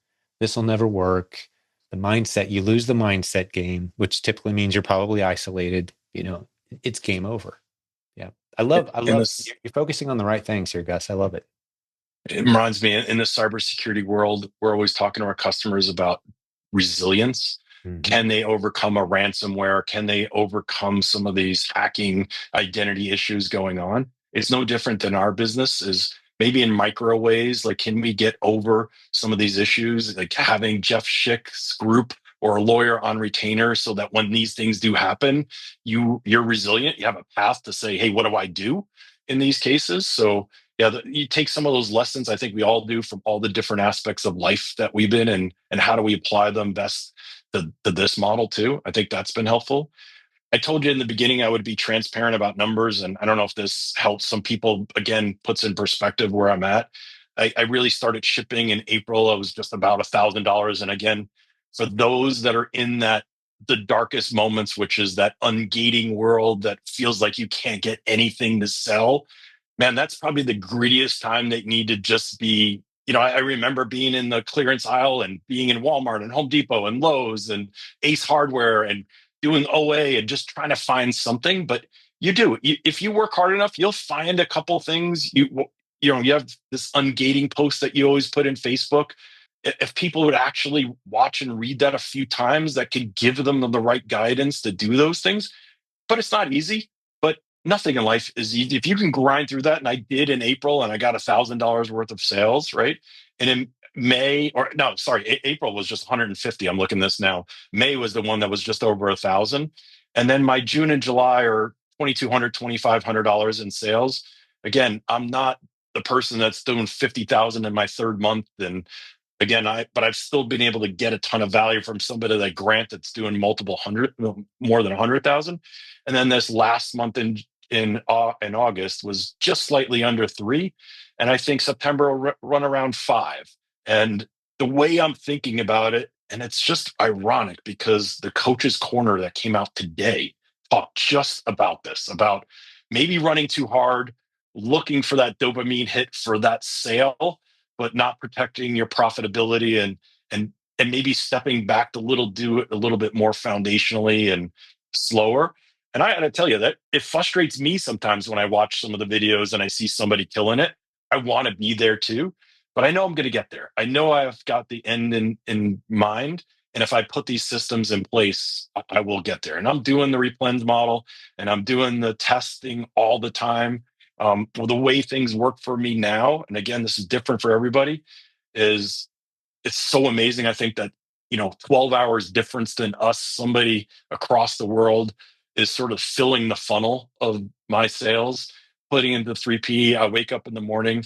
this will never work, the mindset, you lose the mindset game, which typically means you're probably isolated, it's game over. Yeah. I love you're focusing on the right things here, Gus. I love it. It reminds me, in the cybersecurity world, we're always talking to our customers about resilience. Can they overcome a ransomware? Can they overcome some of these hacking identity issues going on? It's no different than our business, is maybe in micro ways. Like, can we get over some of these issues? Like having Jeff Schick's group or a lawyer on retainer, so that when these things do happen, you're resilient. You have a path to say, hey, what do I do in these cases? So you take some of those lessons, I think we all do, from all the different aspects of life that we've been in, and how do we apply them best to this model too. I think that's been helpful. I told you in the beginning I would be transparent about numbers, and I don't know if this helps some people, again, puts in perspective where I'm at. I really started shipping in April. I was just about $1,000. And again, for those that are in the darkest moments, which is that ungating world that feels like you can't get anything to sell, man, that's probably the grittiest time they need to just be. I remember being in the clearance aisle and being in Walmart and Home Depot and Lowe's and Ace Hardware and doing OA and just trying to find something. But if you work hard enough, you'll find a couple things. You have this ungating post that you always put in Facebook. If people would actually watch and read that a few times, that could give them the right guidance to do those things. But it's not easy. But nothing in life is easy. If you can grind through that, and I did in April, and I got $1,000 worth of sales, right? And in April was just 150. I'm looking this now. May was the one that was just over 1,000. And then my June and July are $2,200, $2,500 in sales. Again, I'm not the person that's doing 50,000 in my third month. And again, but I've still been able to get a ton of value from somebody like Grant that's doing multiple hundred, more than 100,000. And then this last month in August was just slightly under 3, and I think September will run around 5. And the way I'm thinking about it, and it's just ironic because the Coach's Corner that came out today talked just about this, about maybe running too hard, looking for that dopamine hit for that sale, but not protecting your profitability and and maybe stepping back to do it a little bit more foundationally and slower. And I gotta tell you that it frustrates me sometimes when I watch some of the videos and I see somebody killing it. I want to be there too, but I know I'm going to get there. I know I've got the end in mind. And if I put these systems in place, I will get there. And I'm doing the replens model and I'm doing the testing all the time. Well, the way things work for me now, and again, this is different for everybody, is it's so amazing. I think that, 12 hours difference than us, somebody across the world is sort of filling the funnel of my sales, putting into 3P. I wake up in the morning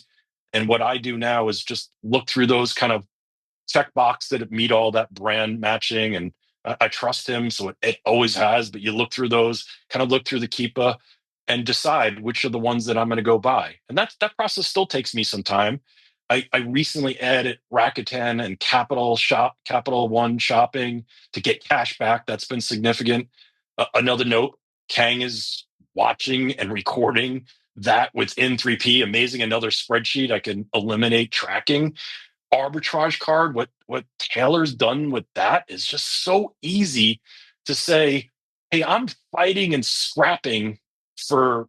and what I do now is just look through those kind of checkbox that meet all that brand matching. And I trust him, so it always has. But you look through those, kind of look through the Keepa, and decide which are the ones that I'm going to go buy. And that process still takes me some time. I recently added Rakuten and Capital One shopping to get cash back. That's been significant. Another note: Khang is watching and recording that within 3P. Amazing. Another spreadsheet I can eliminate tracking. Arbitrage card, what Taylor's done with that is just so easy to say, hey, I'm fighting and scrapping for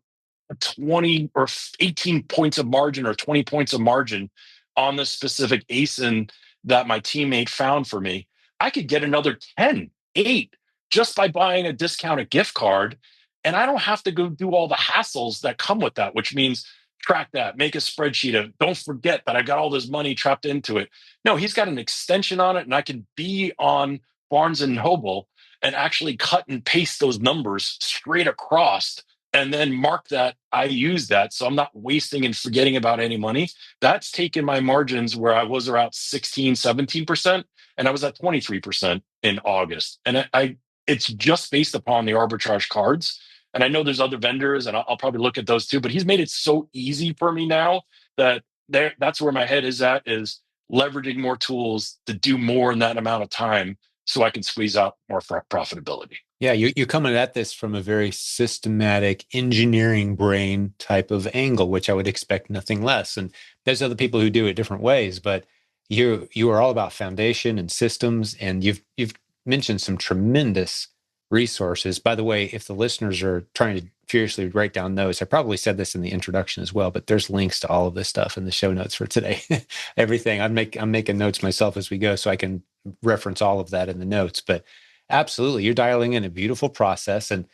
20 or 18 points of margin or 20 points of margin on the specific ASIN that my teammate found for me. I could get another 10, 8 just by buying a discounted gift card. And I don't have to go do all the hassles that come with that, which means track that, make a spreadsheet of, don't forget that I got all this money trapped into it. No, he's got an extension on it, and I can be on Barnes and Noble and actually cut and paste those numbers straight across and then mark that I use that. So I'm not wasting and forgetting about any money. That's taken my margins where I was around 16, 17%, and I was at 23% in August. And it's just based upon the arbitrage cards. And I know there's other vendors, and I'll probably look at those too. But he's made it so easy for me now that that's where my head is at, is leveraging more tools to do more in that amount of time, so I can squeeze out more profitability. Yeah, you're coming at this from a very systematic engineering brain type of angle, which I would expect nothing less. And there's other people who do it different ways, but you are all about foundation and systems, and you've mentioned some tremendous resources. By the way, if the listeners are trying to furiously write down notes, I probably said this in the introduction as well, but there's links to all of this stuff in the show notes for today. Everything I'm making notes myself as we go, so I can reference all of that in the notes. But absolutely, you're dialing in a beautiful process. And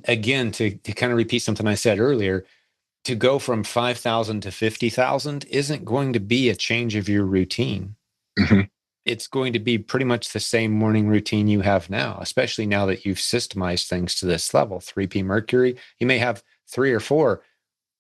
again, to kind of repeat something I said earlier, to go from 5,000 to 50,000 isn't going to be a change of your routine. Mm-hmm. It's going to be pretty much the same morning routine you have now, especially now that you've systemized things to this level. 3P Mercury, you may have 3 or 4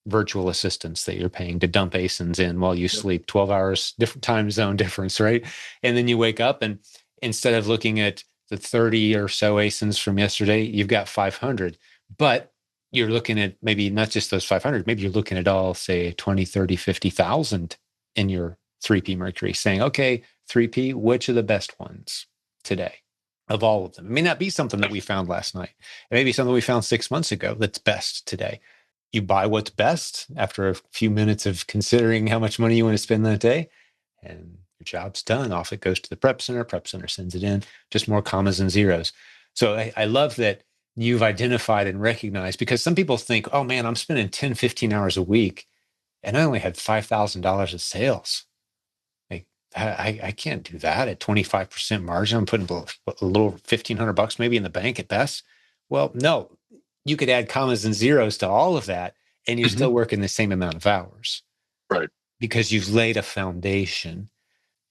virtual assistants that you're paying to dump ASINs in while you sleep, 12 hours, different time zone difference, right? And then you wake up, and instead of looking at the 30 or so ASINs from yesterday, you've got 500. But you're looking at maybe not just those 500, maybe you're looking at all, say, 20, 30, 50,000 in your 3P Mercury, saying, okay, 3P, which are the best ones today of all of them? It may not be something that we found last night. It may be something we found 6 months ago that's best today. You buy what's best after a few minutes of considering how much money you want to spend that day, and your job's done. Off it goes to the prep center. Prep center sends it in, just more commas and zeros. So I love that you've identified and recognized, because some people think, oh man, I'm spending 10, 15 hours a week and I only had $5,000 of sales. Like, I can't do that at 25% margin. I'm putting a little $1,500 maybe in the bank at best. Well, no, you could add commas and zeros to all of that, and you're Mm-hmm. still working the same amount of hours. Right. Because you've laid a foundation,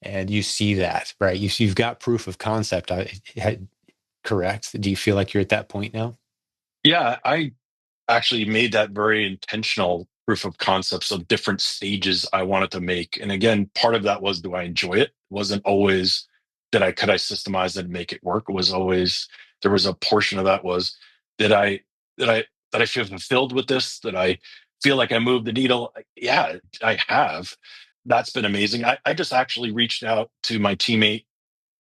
and you see that, right? You've got proof of concept. Correct? Do you feel like you're at that point now? Yeah, I actually made that very intentional proof of concepts of different stages I wanted to make. And again, part of that was, do I enjoy it? It wasn't always could I systemize it and make it work? It was always, there was a portion of that was, did I did I did I feel fulfilled with this? Did I feel like I moved the needle? Yeah, I have. That's been amazing. I just actually reached out to my teammate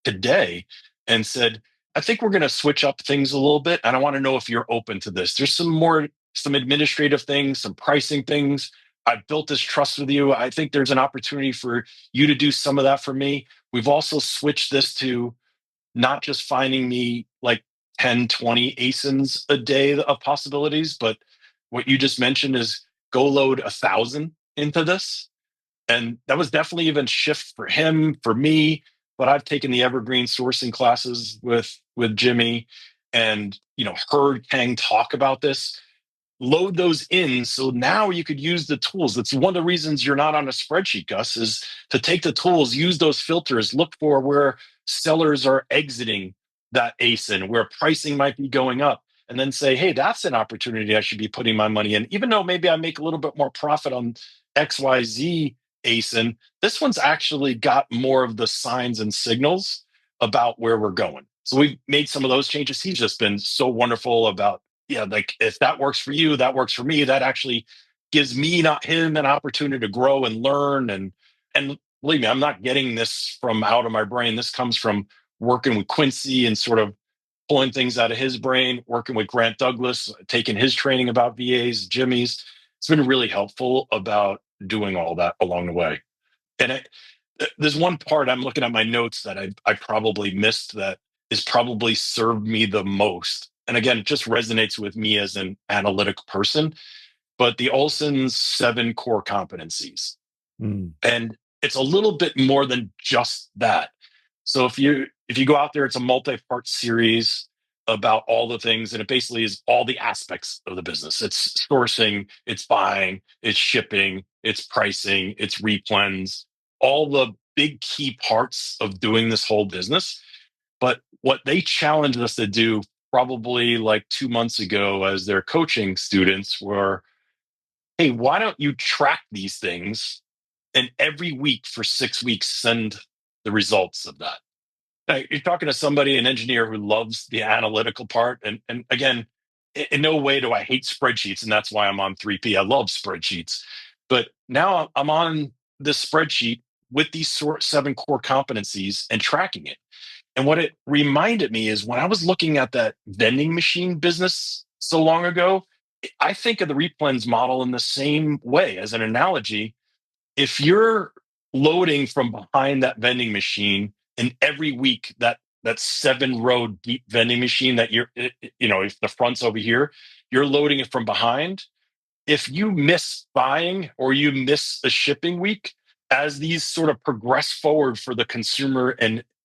today and said, I think we're going to switch up things a little bit. And I want to know if you're open to this. There's some administrative things, some pricing things. I've built this trust with you. I think there's an opportunity for you to do some of that for me. We've also switched this to not just finding me like 10, 20 ASINs a day of possibilities, but what you just mentioned is go load 1,000 into this. And that was definitely even shift for him, for me. But I've taken the evergreen sourcing classes with Jimmy, and heard Khang talk about this. Load those in so now you could use the tools. That's one of the reasons you're not on a spreadsheet, Gus, is to take the tools, use those filters, look for where sellers are exiting that ASIN, where pricing might be going up, and then say, hey, that's an opportunity I should be putting my money in. Even though maybe I make a little bit more profit on XYZ ASIN, this one's actually got more of the signs and signals about where we're going. So we've made some of those changes. He's just been so wonderful about, yeah, like if that works for you, that works for me. That actually gives me, not him, an opportunity to grow and learn. And believe me, I'm not getting this from out of my brain. This comes from working with Quincy and sort of pulling things out of his brain, working with Grant Douglas, taking his training about VAs, Jimmy's. It's been really helpful about doing all that along the way. And there's one part I'm looking at my notes that I probably missed that is probably served me the most. And again, it just resonates with me as an analytic person, but the Olson's 7 core competencies. Mm. And it's a little bit more than just that. So if you go out there, it's a multi-part series about all the things, and it basically is all the aspects of the business. It's sourcing, it's buying, it's shipping, it's pricing, it's replens, all the big key parts of doing this whole business. But what they challenged us to do probably like 2 months ago as their coaching students were, hey, why don't you track these things and every week for 6 weeks send the results of that? Now, you're talking to somebody, an engineer who loves the analytical part. And again, in no way do I hate spreadsheets, and that's why I'm on 3P. I love spreadsheets. But now I'm on this spreadsheet with these 7 core competencies and tracking it. And what it reminded me is when I was looking at that vending machine business so long ago, I think of the replens model in the same way as an analogy. If you're loading from behind that vending machine, and every week that 7-row deep vending machine that if the front's over here, you're loading it from behind. If you miss buying or you miss a shipping week, as these sort of progress forward for the consumer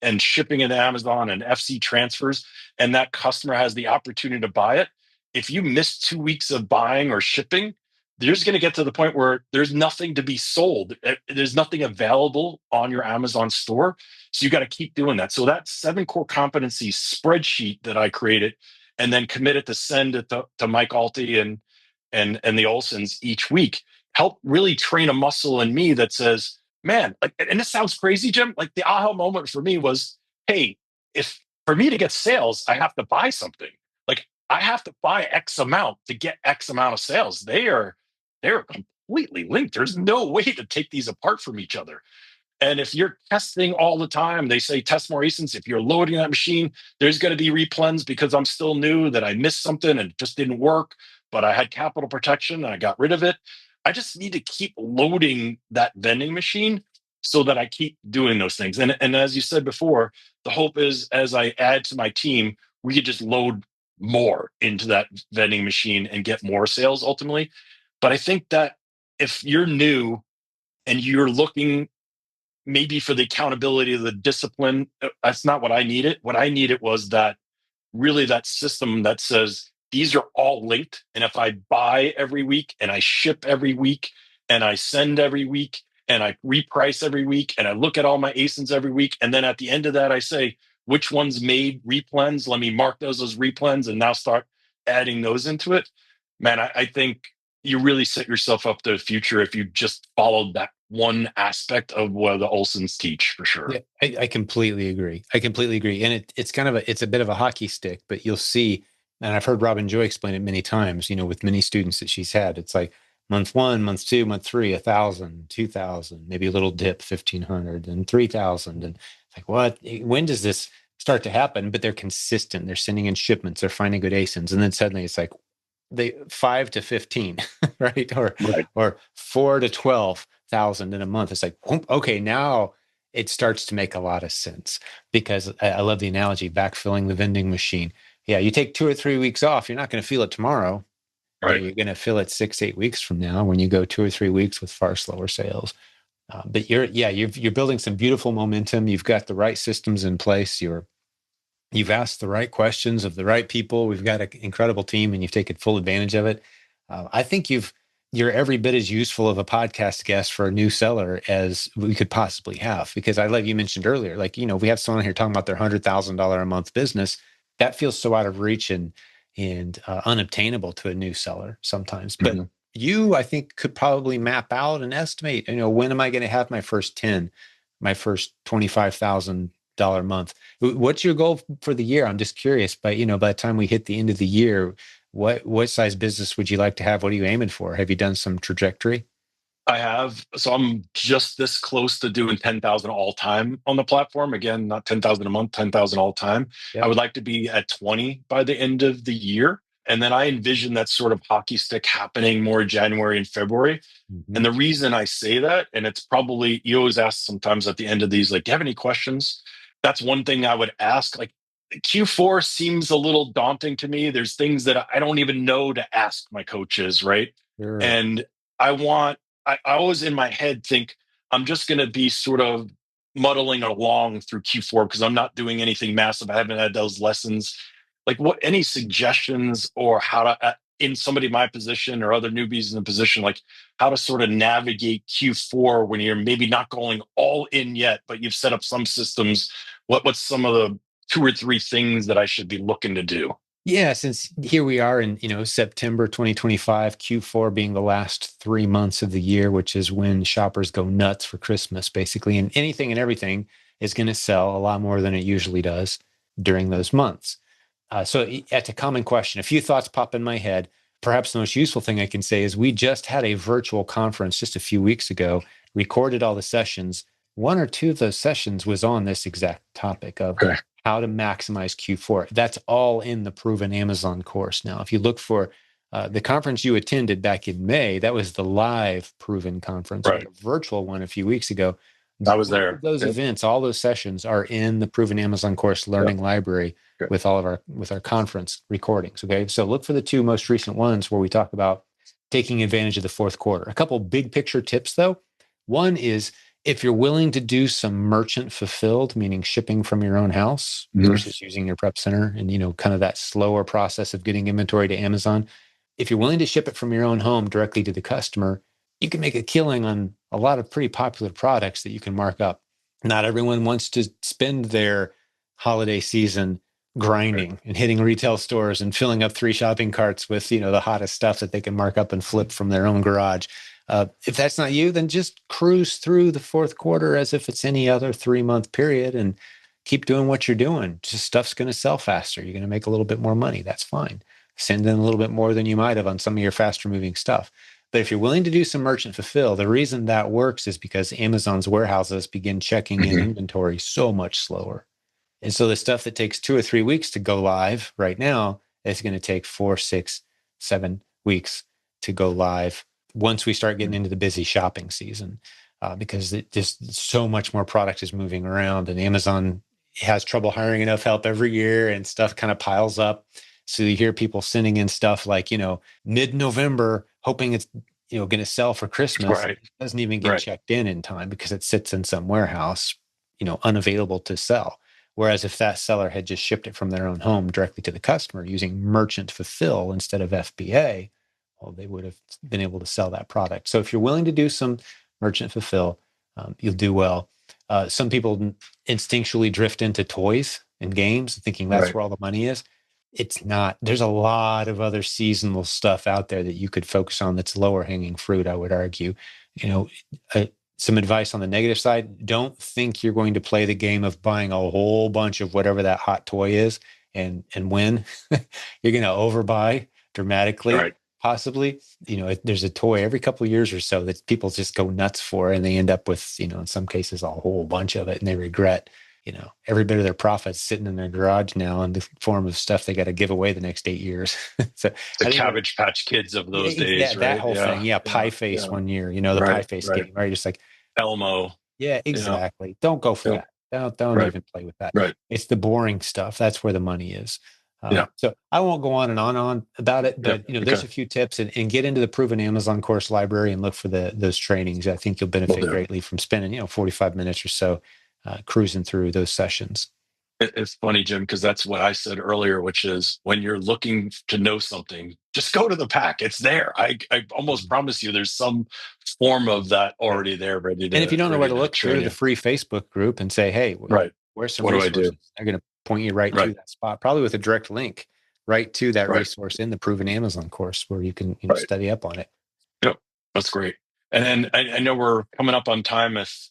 and shipping at Amazon and FC transfers, and that customer has the opportunity to buy it, if you miss 2 weeks of buying or shipping, there's going to get to the point where there's nothing to be sold. There's nothing available on your Amazon store. So you got to keep doing that. So that 7 core competency spreadsheet that I created and then committed to send it to Mike Alty and the Olsons each week help really train a muscle in me that says, man, like, and this sounds crazy, Jim. Like the aha moment for me was, hey, if for me to get sales, I have to buy something. Like I have to buy X amount to get X amount of sales. They're completely linked. There's no way to take these apart from each other. And if you're testing all the time, they say test more ASINs. If you're loading that machine, there's going to be replens because I'm still new that I missed something and it just didn't work, but I had capital protection and I got rid of it. I just need to keep loading that vending machine so that I keep doing those things. And as you said before, the hope is as I add to my team, we could just load more into that vending machine and get more sales ultimately. But I think that if you're new and you're looking maybe for the accountability of the discipline, that's not what I needed. What I needed was that really that system that says these are all linked. And if I buy every week and I ship every week and I send every week and I reprice every week and I look at all my ASINs every week, and then at the end of that, I say, which ones made replens? Let me mark those as replens and now start adding those into it. Man, I think you really set yourself up to the future if you just followed that one aspect of what the Olsons teach for sure. Yeah, I completely agree. I completely agree. And it's kind of it's a bit of a hockey stick, but you'll see, and I've heard Robin Joy explain it many times, with many students that she's had. It's like month 1, month 2, month 3, 1,000, 2,000, maybe a little dip, 1,500 and 3,000. And it's like, what, when does this start to happen? But they're consistent. They're sending in shipments. They're finding good ASINs. And then suddenly it's like, they 5 to 15, right? Right. Or 4 to 12,000 in a month. It's like, okay, now it starts to make a lot of sense, because I love the analogy, backfilling the vending machine. Yeah, you take 2 or 3 weeks off, you're not going to feel it tomorrow. Right. You're going to feel it 6, 8 weeks from now when you go 2 or 3 weeks with far slower sales. But you're building some beautiful momentum. You've got the right systems in place. You've asked the right questions of the right people. We've got an incredible team, and you've taken full advantage of it. I think you're every bit as useful of a podcast guest for a new seller as we could possibly have. Because like you mentioned earlier, like, we have someone here talking about their $100,000 a month business. That feels so out of reach and unobtainable to a new seller sometimes. But Mm-hmm. you, I think, could probably map out and estimate, when am I going to have my first 10, my first $25,000 month? What's your goal for the year? I'm just curious. But by the time we hit the end of the year, what size business would you like to have? What are you aiming for? Have you done some trajectory? I have. So I'm just this close to doing 10,000 all time on the platform. Again, not 10,000 a month, 10,000 all time. I Yep. would like to be at 20 by the end of the year. And then I envision that sort of hockey stick happening more January and February. Mm-hmm. And the reason I say that, and it's probably, you always ask sometimes at the end of these, like, do you have any questions? That's one thing I would ask. Like, Q4 seems a little daunting to me. There's things that I don't even know to ask my coaches, right? Sure. And I want, I always in my head think I'm just going to be sort of muddling along through Q4 because I'm not doing anything massive. I haven't had those lessons. Like, what, any suggestions or how to, in somebody in my position or other newbies in the position, like how to sort of navigate Q4 when you're maybe not going all in yet, but you've set up some systems. What's some of the 2 or 3 things that I should be looking to do? Yeah, since here we are in, September 2025, Q4 being the last 3 months of the year, which is when shoppers go nuts for Christmas, basically, and anything and everything is going to sell a lot more than it usually does during those months. So that's a common question. A few thoughts pop in my head. Perhaps the most useful thing I can say is we just had a virtual conference just a few weeks ago, recorded all the sessions. One or two of those sessions was on this exact topic of Okay. how to maximize Q4. That's all in the Proven Amazon course. Now, if you look for the conference you attended back in May, that was the live Proven conference. We had Right. a virtual one a few weeks ago. I was Both of there. those Yep. events, all those sessions are in the Proven Amazon course Yep. learning library Okay. with all of our conference recordings. Okay. So look for the two most recent ones where we talk about taking advantage of the fourth quarter. A couple big picture tips though. One is if you're willing to do some merchant fulfilled, meaning shipping from your own house Mhm. versus using your prep center and kind of that slower process of getting inventory to Amazon. If you're willing to ship it from your own home directly to the customer, you can make a killing on a lot of pretty popular products that you can mark up. Not everyone wants to spend their holiday season Right. grinding and hitting retail stores and filling up 3 shopping carts with the hottest stuff that they can mark up and flip from their own garage. If that's not you, then just cruise through the fourth quarter as if it's any other 3 month period and keep doing what you're doing. Just stuff's going to sell faster. You're going to make a little bit more money. That's fine. Send in a little bit more than you might have on some of your faster moving stuff. But if you're willing to do some merchant fulfill, the reason that works is because Amazon's warehouses begin checking in Mhm. inventory so much slower. And so the stuff that takes 2 or 3 weeks to go live right now is going to take 4, 6, 7 weeks to go live once we start getting into the busy shopping season, because just so much more product is moving around, and Amazon has trouble hiring enough help every year, and stuff kind of piles up. So you hear people sending in stuff like mid-November, hoping it's going to sell for Christmas. Right. It doesn't even get Right. checked in time because it sits in some warehouse, unavailable to sell. Whereas if that seller had just shipped it from their own home directly to the customer using merchant fulfill instead of FBA, well, they would have been able to sell that product. So if you're willing to do some merchant fulfill, you'll do well. Some people instinctually drift into toys and games, thinking that's Right. where all the money is. It's not. There's a lot of other seasonal stuff out there that you could focus on that's lower hanging fruit, I would argue. You know, uh, some advice on the negative side: don't think you're going to play the game of buying a whole bunch of whatever that hot toy is and win. You're going to overbuy dramatically, Right. possibly. There's a toy every couple of years or so that people just go nuts for, and they end up with, in some cases, a whole bunch of it, and they regret every bit of their profits sitting in their garage now in the form of stuff they got to give away the next 8 years. So The I think Cabbage Patch Kids of those days, that right? whole thing. Yeah, Yeah. yeah, Pie face yeah. one year, the pie Right, face right. game, right? Just like, Elmo. yeah, Yeah, exactly. Don't go for yeah. that. Don't Right, even play with that. right. It's the boring stuff. That's where the money is. Yeah, So I won't go on and on about it, yeah. but Okay, there's a few tips, and get into the proven Amazon course library and look for those trainings. I think you'll will benefit do. greatly from spending 45 minutes or so cruising through those sessions. It's funny, Jim, because that's what I said earlier, which is when you're looking to know something, just go to the pack. It's there. I almost Mhm. promise you there's some form of that Yeah. already there, And if you don't know where ready to to look, go train to the you. free Facebook group and say, hey, Right. where's some What do I do? resources? They're going to point you right to Right, that spot, probably with a direct link right to that right, resource in the proven Amazon course where you can right. study up on it. Yep, that's great. And then I know we're coming up on time. If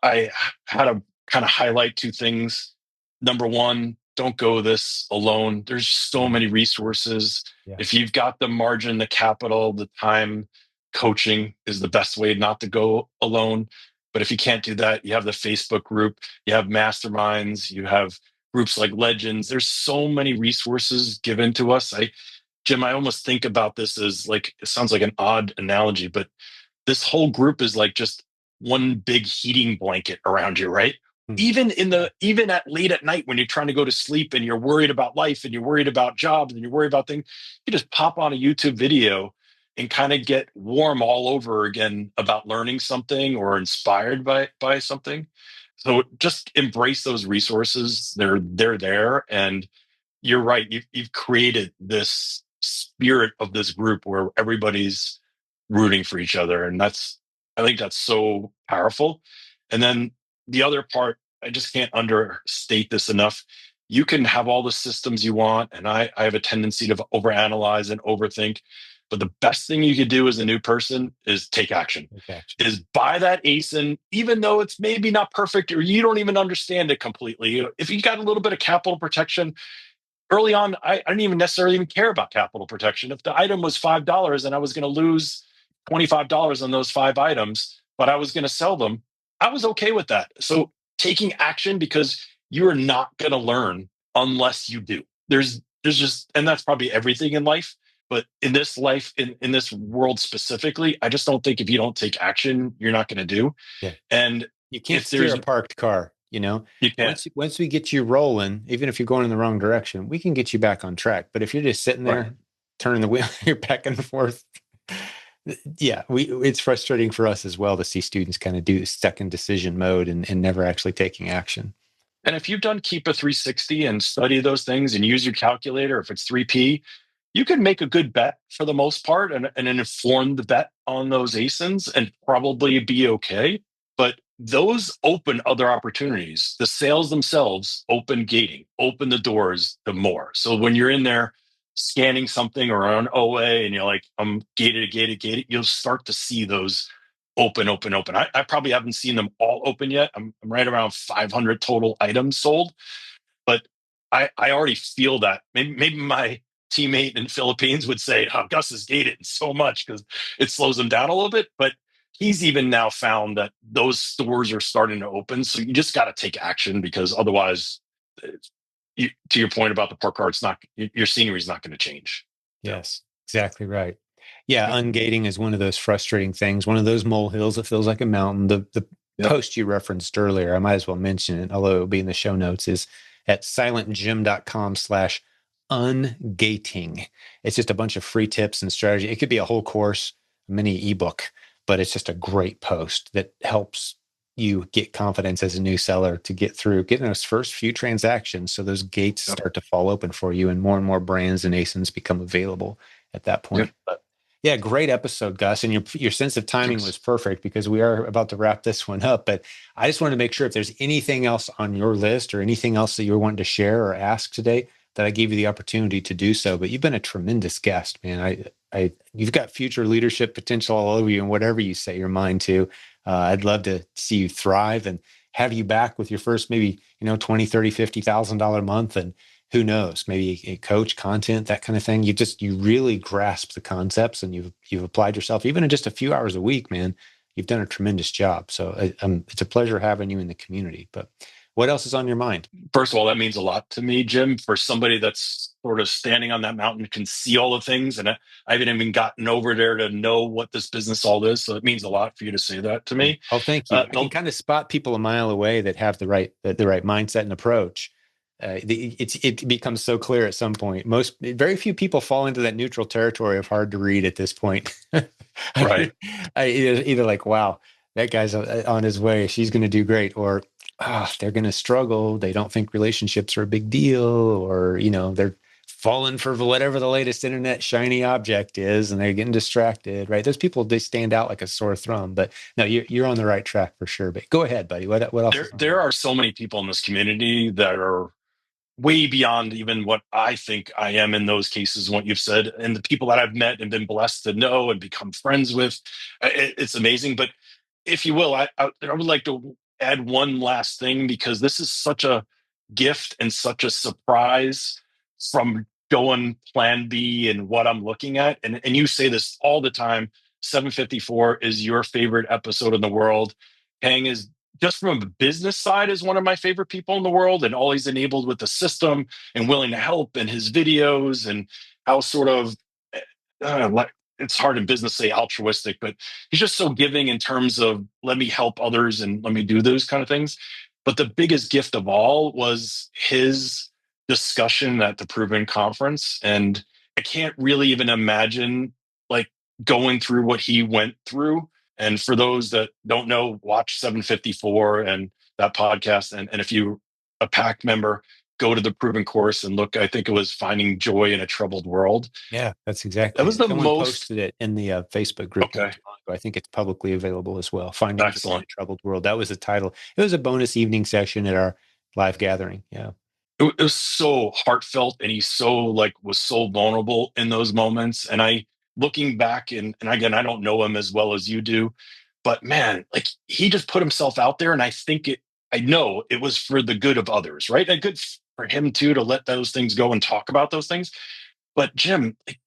I had to kind of highlight two things, number one, don't go this alone. There's so Mhm. many resources. Yeah. If you've got the margin, the capital, the time, coaching is the best way not to go alone. But if you can't do that, you have the Facebook group, you have masterminds, you have groups like Legends. There's so many resources given to us. Jim, I almost think about this as like, it sounds like an odd analogy, but this whole group is like just one big heating blanket around you, right? Mhm. Even at late at night when you're trying to go to sleep and you're worried about life and you're worried about jobs and you're worried about things, you just pop on a YouTube video and kind of get warm all over again about learning something or inspired by something. So just embrace those resources. They're there, and you're right. You've created this spirit of this group where everybody's rooting for each other, and I think that's so powerful. And then the other part, I just can't understate this enough. You can have all the systems you want, and I have a tendency to overanalyze and overthink. But the best thing you could do as a new person is take action. Take action. Is buy that ASIN, even though it's maybe not perfect or you don't even understand it completely. If you got a little bit of capital protection, early on, I didn't even necessarily even care about capital protection. If the item was $5 and I was going to lose $25 on those five items, but I was going to sell them, I was okay with that. So taking action, because you are not going to learn unless you do. There's just, and that's probably everything in life. But in this life, in this world specifically, I just don't think if you don't take action, you're not going to do. Yeah. And You can't if steer there's, a parked car, you can't. Once we get you rolling, even if you're going in the wrong direction, we can get you back on track. But if you're just sitting Right. there turning the wheel, you're back and forth. Yeah, it's frustrating for us as well to see students kind of do stuck in decision mode and never actually taking action. And if you've done Keep a 360 and study those things and use your calculator, if it's 3P, you can make a good bet for the most part, and an informed bet on those ASINs and probably be okay. But those open other opportunities. The sales themselves open gating, open the doors to more. So when you're in there scanning something or on OA and you're like, I'm gated, you'll start to see those open. I probably haven't seen them all open yet. I'm right around 500 total items sold, but I already feel that. Maybe my teammate in the Philippines would say, "Oh, Gus is gated so much because it slows him down a little bit." But he's even now found that those stores are starting to open. So you just got to take action, because otherwise, to your point about the park car, it's not, your scenery is not going to change. Yeah. Yes, exactly right. Yeah, Yep. ungating is one of those frustrating things, one of those molehills that feels like a mountain. The Yep. post you referenced earlier, I might as well mention it, although it'll be in the show notes, is at silentjimdotcom/ungating. It's just a bunch of free tips and strategy. It could be a whole course, a mini ebook, but it's just a great post that helps you get confidence as a new seller to get through getting those first few transactions, so those gates Yep. start to fall open for you and more brands and ASINs become available at that Yep. point. But yeah, great episode, Gus. And your sense of timing was Thanks. perfect because we are about to wrap this one up. But I just wanted to make sure if there's anything else on your list or anything else that you were wanting to share or ask today, that I gave you the opportunity to do so. But you've been a tremendous guest, man. You've got future leadership potential all over you, and whatever you set your mind to, I'd love to see you thrive and have you back with your first maybe 20, 30, $50,000 a month, and who knows, maybe a coach, content, that kind of thing. You really grasp the concepts, and you've applied yourself even in just a few hours a week, man. You've done a tremendous job. So it's a pleasure having you in the community. But What else is on your mind? First of all, that means a lot to me, Jim, for somebody that's sort of standing on that mountain, can see all the things. And I haven't even gotten over there to know what this business all is. So it means a lot for you to say that to me. Oh, thank you. I can The, kind of spot people a mile away that have the right mindset and approach. It becomes so clear at some point. Very few people fall into that neutral territory of hard to read at this point. right. Either like, wow, that guy's on his way. She's going to do great, or they're going to struggle. They don't think relationships are a big deal, or they're falling for whatever the latest internet shiny object is, and they're getting distracted. Right? Those people, they stand out like a sore thumb. But no, you're on the right track for sure. But go ahead, buddy. What else There, is on there your are so many people in this community that are way beyond even what I think I am in those cases, what you've said, and the people that I've met and been blessed to know and become friends with. It's amazing. But if you will, I would like to add one last thing, because this is such a gift and such a surprise from going plan B and what I'm looking at. And you say this all the time. 754 is your favorite episode in the world. Khang is, just from a business side, is one of my favorite people in the world, and all he's enabled with the system and willing to help, and his videos, and how sort of like, it's hard in business to say altruistic, but he's just so giving in terms of let me help others and let me do those kind of things. But the biggest gift of all was his discussion at the Proven Conference. And I can't really even imagine like going through what he went through. And for those that don't know, watch 754 and that podcast. And if you a PAC member, go to the Proven course and look. I think it was Finding Joy in a Troubled World. Yeah, that's That exactly was it. the Someone most posted it in the Facebook group not okay. too long ago. I think it's publicly available as well. Finding Joy in a Excellent. Troubled World. That was the title. It was a bonus evening session at our live gathering. Yeah. It was so heartfelt, and he so like was so vulnerable in those moments. And I, looking back, and again, I don't know him as well as you do, but man, like he just put himself out there, and I know it was for the good of others, right? And good for him too to let those things go and talk about those things. But Jim, like,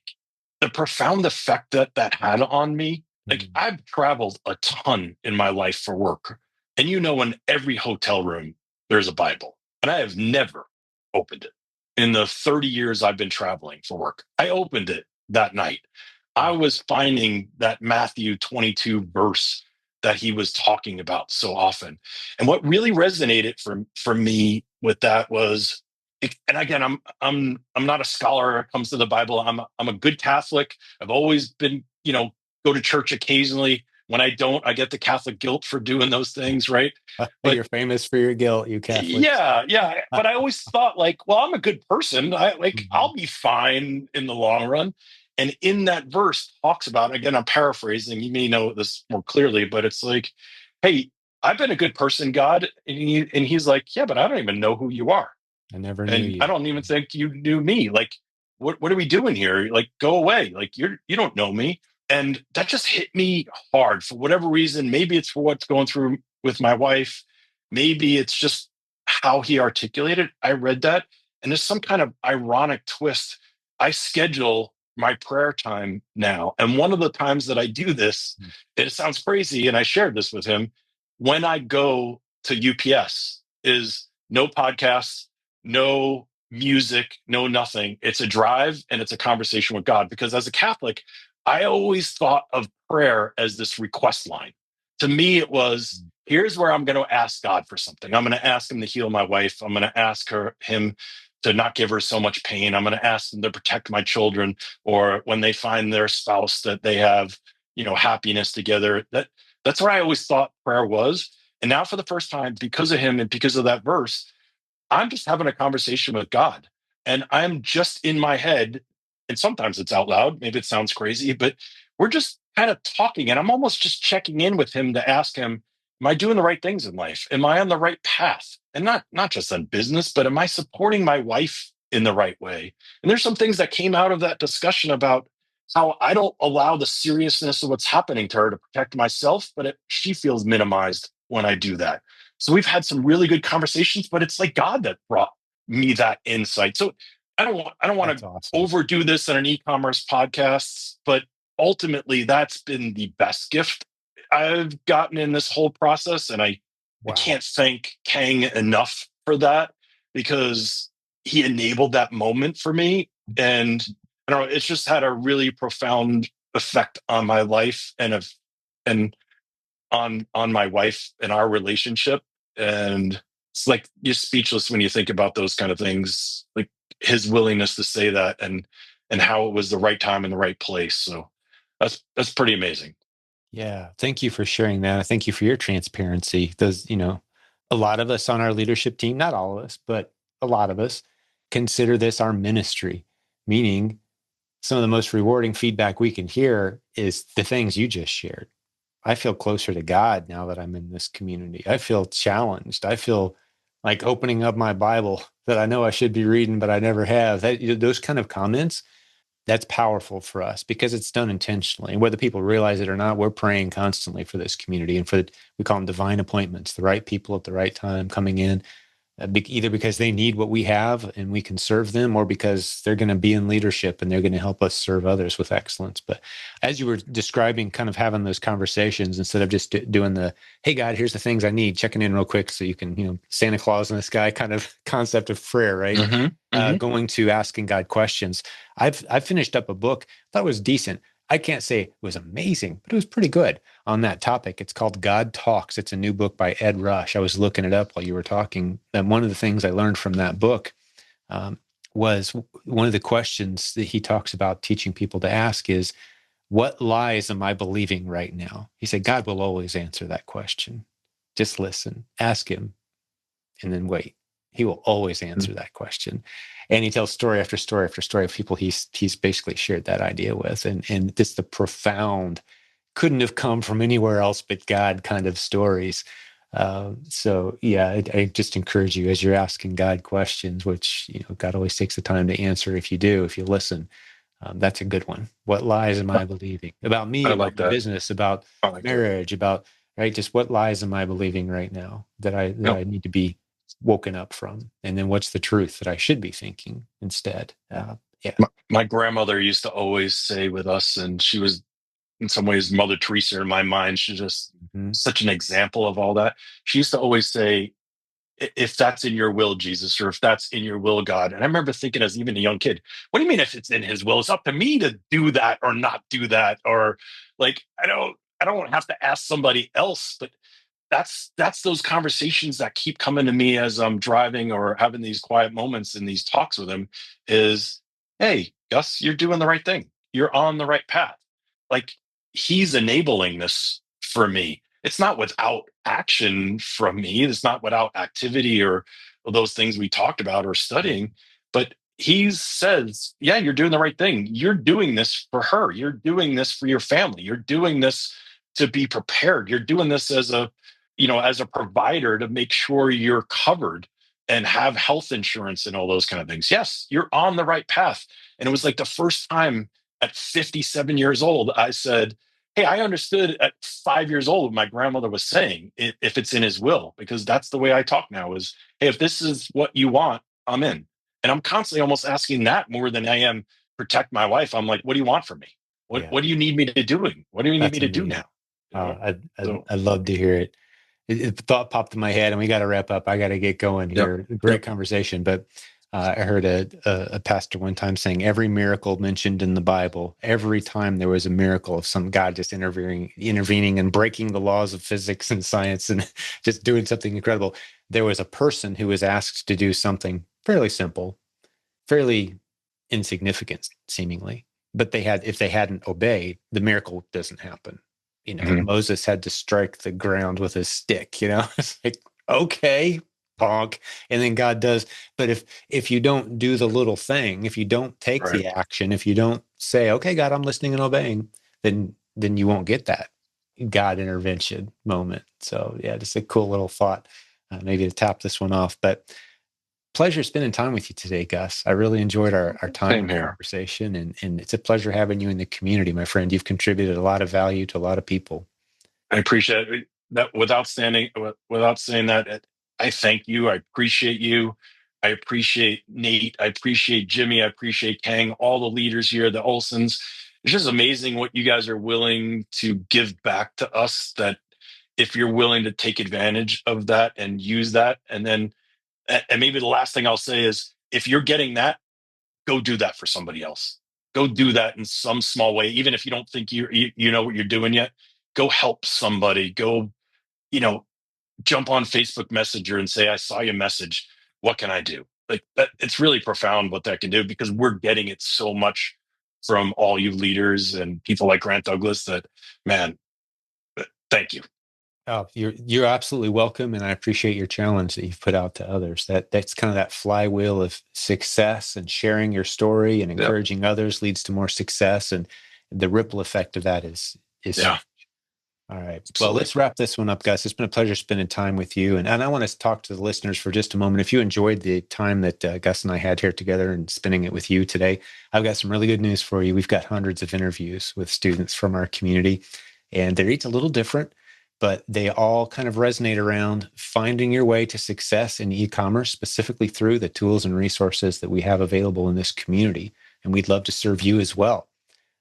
the profound effect that had on me. Like, Mhm. I've traveled a ton in my life for work, and in every hotel room there's a Bible, and I have never opened it in the 30 years I've been traveling for work. I opened it that night. I was finding that Matthew 22 verse that he was talking about so often. And what really resonated for me with that was, and again, I'm not a scholar when it comes to the Bible. I'm a good Catholic. I've always been, go to church occasionally. When I don't, I get the Catholic guilt for doing those things, right? But You're famous for your guilt, you Catholics. yeah. But I always thought like, well, I'm a good person. Mhm. I'll be fine in the long run. And in that verse talks about, again, I'm paraphrasing, you may know this more clearly, but it's like, hey, I've been a good person, God. And he's like, yeah, but I don't even know who you are. I never knew And I you. don't even think you knew me. Like, what are we doing here? Like, go away. Like, you don't know me. And that just hit me hard for whatever reason. Maybe it's for what's going through with my wife. Maybe it's just how he articulated. I read that, and there's some kind of ironic twist. I schedule my prayer time now, and one of the times that I do this, it sounds crazy, and I shared this with him. When I go to UPS, is no podcasts, no music, no nothing. It's a drive and it's a conversation with God. Because as a Catholic, I always thought of prayer as this request line. To me, it was, here's where I'm going to ask God for something. I'm going to ask him to heal my wife. I'm going to ask him to not give her so much pain. I'm going to ask him to protect my children, or when they find their spouse, that they have, happiness together. That's what I always thought prayer was. And now for the first time, because of him and because of that verse, I'm just having a conversation with God, and I'm just in my head. And sometimes it's out loud. Maybe it sounds crazy, but we're just kind of talking. And I'm almost just checking in with him to ask him, am I doing the right things in life? Am I on the right path? And not just on business, but am I supporting my wife in the right way? And there's some things that came out of that discussion about how I don't allow the seriousness of what's happening to her to protect myself, but she feels minimized when I do that. So we've had some really good conversations, but it's like God that brought me that insight. So I don't want That's to awesome. overdo this in an e-commerce podcast, but ultimately that's been the best gift I've gotten in this whole process. And I I Wow. can't thank Khang enough for that, because he enabled that moment for me. And I don't know, it's just had a really profound effect on my life, and on my wife and our relationship. And it's like you're speechless when you think about those kind of things, like his willingness to say that, and how it was the right time and the right place. So that's pretty amazing. Yeah. Thank you for sharing that. Thank you for your transparency. Those, a lot of us on our leadership team, not all of us, but a lot of us consider this our ministry, meaning some of the most rewarding feedback we can hear is the things you just shared. I feel closer to God now that I'm in this community. I feel challenged. I feel like opening up my Bible that I know I should be reading, but I never have. Those kind of comments, that's powerful for us because it's done intentionally. And whether people realize it or not, we're praying constantly for this community and we call them divine appointments, the right people at the right time coming in, either because they need what we have and we can serve them, or because they're going to be in leadership and they're going to help us serve others with excellence. But as you were describing, kind of having those conversations instead of just doing the, hey, God, here's the things I need, checking in real quick so you can, Santa Claus in the sky kind of concept of prayer, right? Hmm. Hmm. Going to asking God questions. I've finished up a book, thought it was decent. I can't say it was amazing, but it was pretty good on that topic. It's called God Talks. It's a new book by Ed Rush. I was looking it up while you were talking. And one of the things I learned from that book um, was one of the questions that he talks about teaching people to ask is, what lies am I believing right now? He said, God will always answer that question. Just listen, ask him, and then wait. He will always answer that question. And he tells story after story after story of people he's basically shared that idea with. And just the profound, couldn't have come from anywhere else but God kind of stories. So yeah, I just encourage you as you're asking God questions, which God always takes the time to answer if you listen. That's a good one. What lies am I believing about me, I about like my that. business, about I like that. marriage, about right? Just what lies am I believing right now that I that Yep. I need to be woken up from, and then what's the truth that I should be thinking instead? Yeah. My grandmother used to always say with us, and she was in some ways Mother Teresa in my mind. She's just Mhm. such an example of all that. She used to always say, if that's in your will, Jesus, or if that's in your will, God. And I remember thinking as even a young kid, what do you mean if it's in his will? It's up to me to do that or not do that. Or like, I don't have to ask somebody else. But that's those conversations that keep coming to me as I'm driving or having these quiet moments in these talks with him is, hey, Gus, you're doing the right thing. You're on the right path. Like, he's enabling this for me. It's not without action from me. It's not without activity or those things we talked about or studying, but he says, yeah, you're doing the right thing. You're doing this for her. You're doing this for your family. You're doing this to be prepared. You're doing this as a provider to make sure you're covered and have health insurance and all those kind of things. Yes, you're on the right path. And it was like the first time at 57 years old, I said, hey, I understood at 5 years old what my grandmother was saying, if it's in his will, because that's the way I talk now is, hey, if this is what you want, I'm in. And I'm constantly almost asking that more than I am protect my wife. I'm like, what do you want from me? What, Yeah. what do you need me to doing? What do you need me That's to do amazing. now? You know? So I'd love to hear it. The thought popped in my head, and we got to wrap up. I got to get going yep. here. Yep. Great conversation, but I heard a pastor one time saying every miracle mentioned in the Bible, every time there was a miracle of some God just intervening and breaking the laws of physics and science and just doing something incredible, there was a person who was asked to do something fairly simple, fairly insignificant seemingly, but if they hadn't obeyed, the miracle doesn't happen. Mhm. Moses had to strike the ground with his stick. It's like, okay, bonk. And then God does. But if you don't do the little thing, if you don't take Right. the action, if you don't say, okay, God, I'm listening and obeying, then you won't get that God intervention moment. So yeah, just a cool little thought, maybe to tap this one off. But pleasure spending time with you today, Gus. I really enjoyed our time Same and here. conversation, and it's a pleasure having you in the community, my friend. You've contributed a lot of value to a lot of people. I appreciate it. That without saying that, I thank you. I appreciate you. I appreciate Nate. I appreciate Jimmy. I appreciate Kang, all the leaders here, the Olsons. It's just amazing what you guys are willing to give back to us that if you're willing to take advantage of that and use that. And then, and maybe the last thing I'll say is, if you're getting that, go do that for somebody else. Go do that in some small way, even if you don't think you know what you're doing yet. Go help somebody. Go, you know, jump on Facebook Messenger and say, I saw your message. What can I do? Like that, it's really profound what that can do, because we're getting it so much from all you leaders and people like Grant Douglas that, man, thank you. Oh, you're absolutely welcome, and I appreciate your challenge that you've put out to others. That's kind of that flywheel of success, and sharing your story and Yep. encouraging others leads to more success, and the ripple effect of that is Yeah, huge. All right. Well, absolutely. let's wrap this one up, Gus. It's been a pleasure spending time with you. And I want to talk to the listeners for just a moment. If you enjoyed the time that Gus and I had here together and spending it with you today, I've got some really good news for you. We've got hundreds of interviews with students from our community, and they're each a little different, but they all kind of resonate around finding your way to success in e-commerce, specifically through the tools and resources that we have available in this community. And we'd love to serve you as well.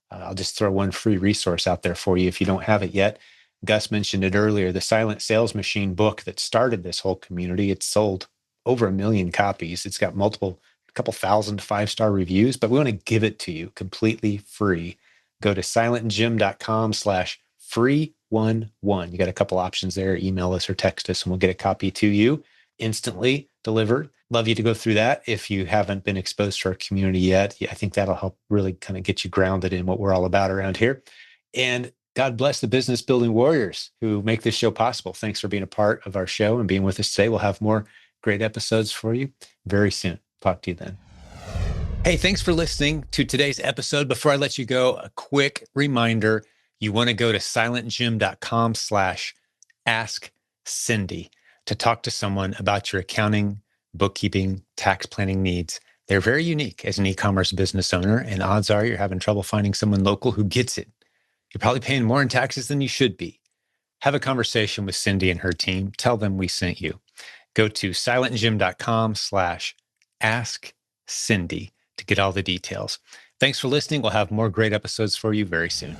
I'll just throw one free resource out there for you if you don't have it yet. Gus mentioned it earlier, the Silent Sales Machine book that started this whole community. It's sold over 1 million copies. It's got a couple thousand 5-star reviews, but we want to give it to you completely free. Go to silentjim.com/free11. You got a couple options there. Email us or text us, and we'll get a copy to you instantly delivered. Love you to go through that. If you haven't been exposed to our community yet, I think that'll help really kind of get you grounded in what we're all about around here. And God bless the business building warriors who make this show possible. Thanks for being a part of our show and being with us today. We'll have more great episodes for you very soon. Talk to you then. Hey, thanks for listening to today's episode. Before I let you go, a quick reminder. You want to go to silentjim.com/ask Cindy to talk to someone about your accounting, bookkeeping, tax planning needs. They're very unique as an e-commerce business owner, and odds are you're having trouble finding someone local who gets it. You're probably paying more in taxes than you should be. Have a conversation with Cindy and her team. Tell them we sent you. Go to silentjim.com/ask Cindy to get all the details. Thanks for listening. We'll have more great episodes for you very soon.